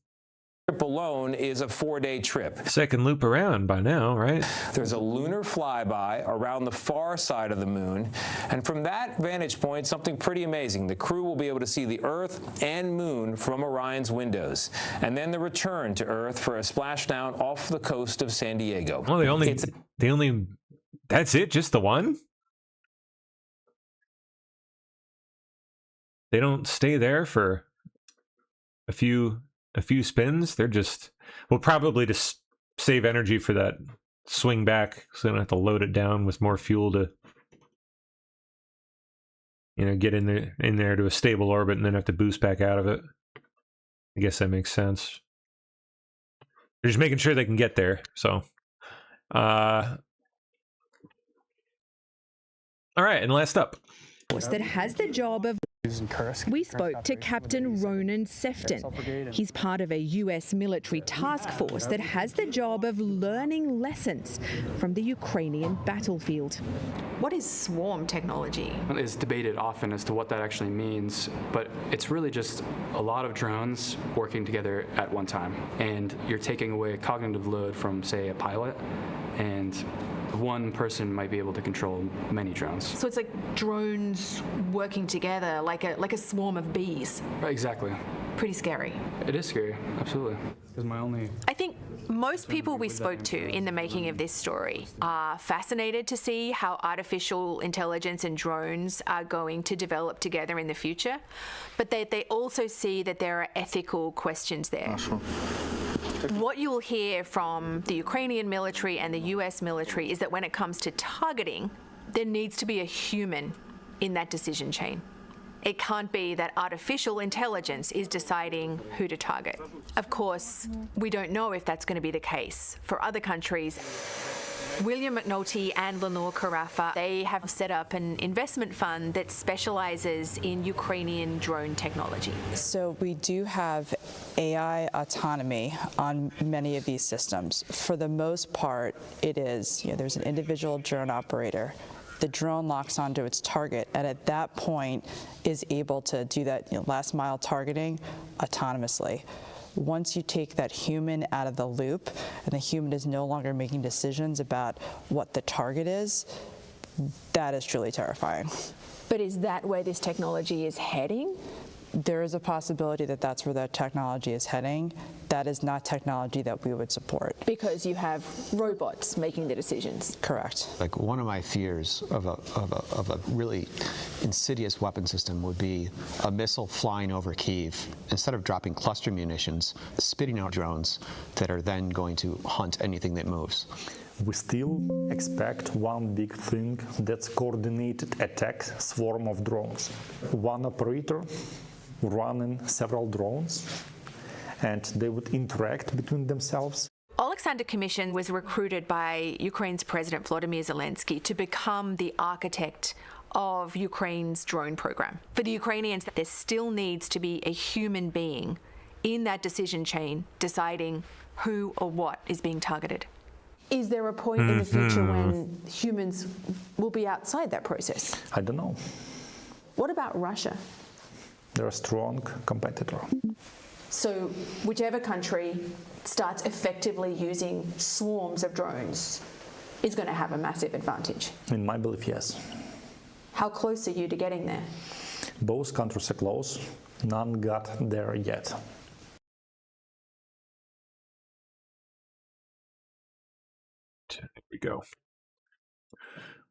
Trip alone is a 4-day trip. Second loop around by now, right? There's a lunar flyby around the far side of the moon, and from that vantage point, something pretty amazing. The crew will be able to see the Earth and moon from Orion's windows, and then the return to Earth for a splashdown off the coast of San Diego. Well, that's it? Just the one? They don't stay there for a few spins. They're just, we'll probably just save energy for that swing back, so they don't have to load it down with more fuel to, get in there to a stable orbit and then have to boost back out of it. I guess that makes sense. They're just making sure they can get there. So, all right, and last up, that has the job of... We spoke to Captain Ronan Sefton. He's part of a US military task force that has the job of learning lessons from the Ukrainian battlefield. What is swarm technology? It's debated often as to what that actually means, but it's really just a lot of drones working together at one time. And you're taking away cognitive load from, say, a pilot, and one person might be able to control many drones. So it's like drones working together, like a swarm of bees. Right, exactly. Pretty scary. It is scary, absolutely. I think most people we spoke to in the making of this story are fascinated to see how artificial intelligence and drones are going to develop together in the future, but they also see that there are ethical questions there. What you'll hear from the Ukrainian military and the US military is that when it comes to targeting, there needs to be a human in that decision chain. It can't be that artificial intelligence is deciding who to target. Of course, we don't know if that's going to be the case for other countries. William McNulty and Lenore Carafa, they have set up an investment fund that specializes in Ukrainian drone technology. So we do have AI autonomy on many of these systems. For the most part, it is, there's an individual drone operator. The drone locks onto its target, and at that point is able to do that last mile targeting autonomously. Once you take that human out of the loop and the human is no longer making decisions about what the target is, that is truly terrifying. But is that where this technology is heading? there is a possibility that that's where that technology is heading. That is not technology that we would support. Because you have robots making the decisions. Correct. Like, one of my fears of a really insidious weapon system would be a missile flying over Kyiv. Instead of dropping cluster munitions, spitting out drones that are then going to hunt anything that moves. We still expect one big thing, that's coordinated attack swarm of drones. One operator running several drones, and they would interact between themselves. Alexander Commission was recruited by Ukraine's President Volodymyr Zelensky to become the architect of Ukraine's drone program. For the Ukrainians, there still needs to be a human being in that decision chain deciding who or what is being targeted. Is there a point in the future when humans will be outside that process? I don't know. What about Russia? They're a strong competitor. So whichever country starts effectively using swarms of drones is going to have a massive advantage. In my belief, yes. How close are you to getting there? Both countries are close. None got there yet. There we go.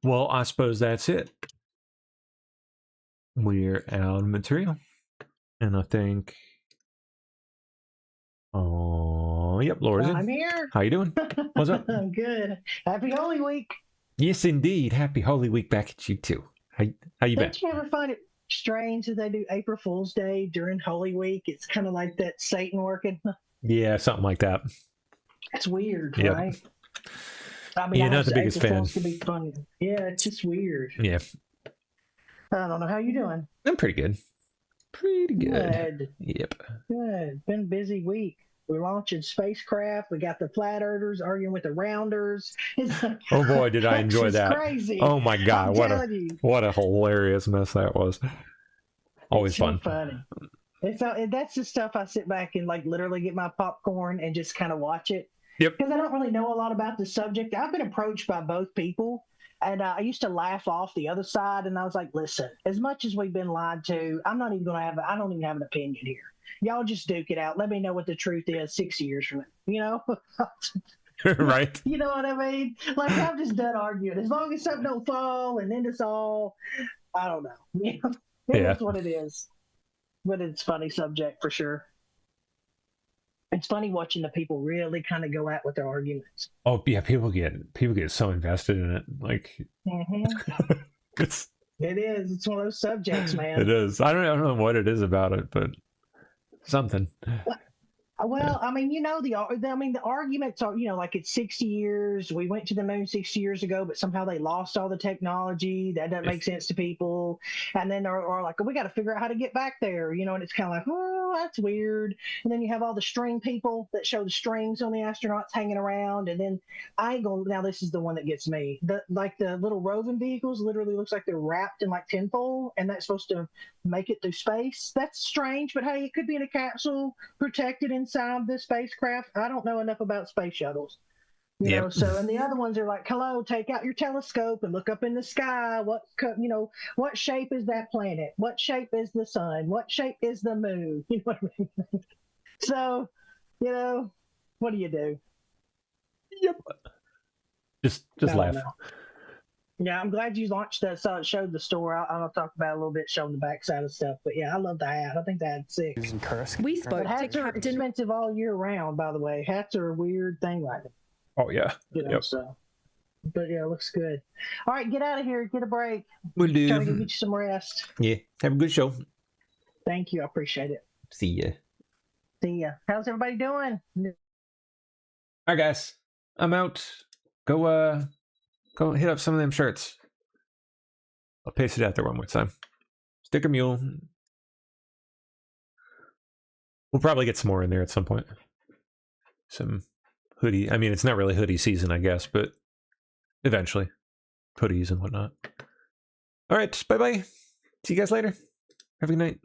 Well, I suppose that's it. We're out of material. And I think... Oh, yep, Laura's in. I'm here. How you doing? What's up? I'm good. Happy Holy Week. Yes, indeed. Happy Holy Week back at you, too. How you been? Don't you ever find it strange that they do April Fool's Day during Holy Week? It's kind of like that Satan working. Yeah, something like that. That's weird, Yep. right? I mean, You're not I the biggest April fan. Fool's to be funny. Yeah, it's just weird. Yeah, I don't know. How you doing? I'm pretty good. Pretty good. Good. Yep. Good. Been a busy week. We're launching spacecraft. We got the flat earthers arguing with the rounders. It's like, Oh boy, did I enjoy this is that. Crazy. Oh my God, I'm telling you. what a hilarious mess that was. Always It's so fun. funny. That's the stuff I sit back and like literally get my popcorn and just kind of watch it. Yep. Because I don't really know a lot about the subject. I've been approached by both people, and I used to laugh off the other side, and I was like, "Listen, as much as we've been lied to, I don't even have an opinion here. Y'all just duke it out. Let me know what the truth is 6 years from now. You know." Right. You know what I mean? Like, I'm just done arguing. As long as something don't fall and end us all, I don't know. You know, Yeah. That's what it is. But it's a funny subject for sure. It's funny watching the people really kind of go out with their arguments. Oh yeah, people get so invested in it. Like it's It is. It's one of those subjects, man. it is. I don't know what it is about it, but something. Well, I mean, the arguments are, like it's 60 years. We went to the moon 60 years ago, but somehow they lost all the technology. That doesn't make sense to people. And then they're like, we got to figure out how to get back there, and it's kind of like, oh, that's weird. And then you have all the string people that show the strings on the astronauts hanging around. And then now this is the one that gets me. The little roving vehicles literally looks like they're wrapped in like tinfoil, and that's supposed to make it through space. That's strange, but hey, it could be in a capsule protected inside the spacecraft. I don't know enough about space shuttles. You know, so, and the other ones are like, hello, take out your telescope and look up in the sky. What shape is that planet? What shape is the sun? What shape is the moon? You know what I mean? So, what do you do? Yep. Just laugh. Yeah, I'm glad you launched that. So it showed the store. I'll talk about it a little bit, showing the backside of stuff. But yeah, I love the hat. I think the hat's sick. We spoke But hats to are Captain. expensive all year round, by the way. Hats are a weird thing right now. Oh yeah. Yep. So. But yeah, it looks good. All right, get out of here. Get a break. Will do. Try to get you some rest. Yeah. Have a good show. Thank you. I appreciate it. See ya. See ya. How's everybody doing? All right, guys. I'm out. Go hit up some of them shirts. I'll paste it out there one more time. Sticker Mule. We'll probably get some more in there at some point. Some hoodie. I mean, it's not really hoodie season, I guess, but eventually. Hoodies and whatnot. All right. Bye-bye. See you guys later. Have a good night.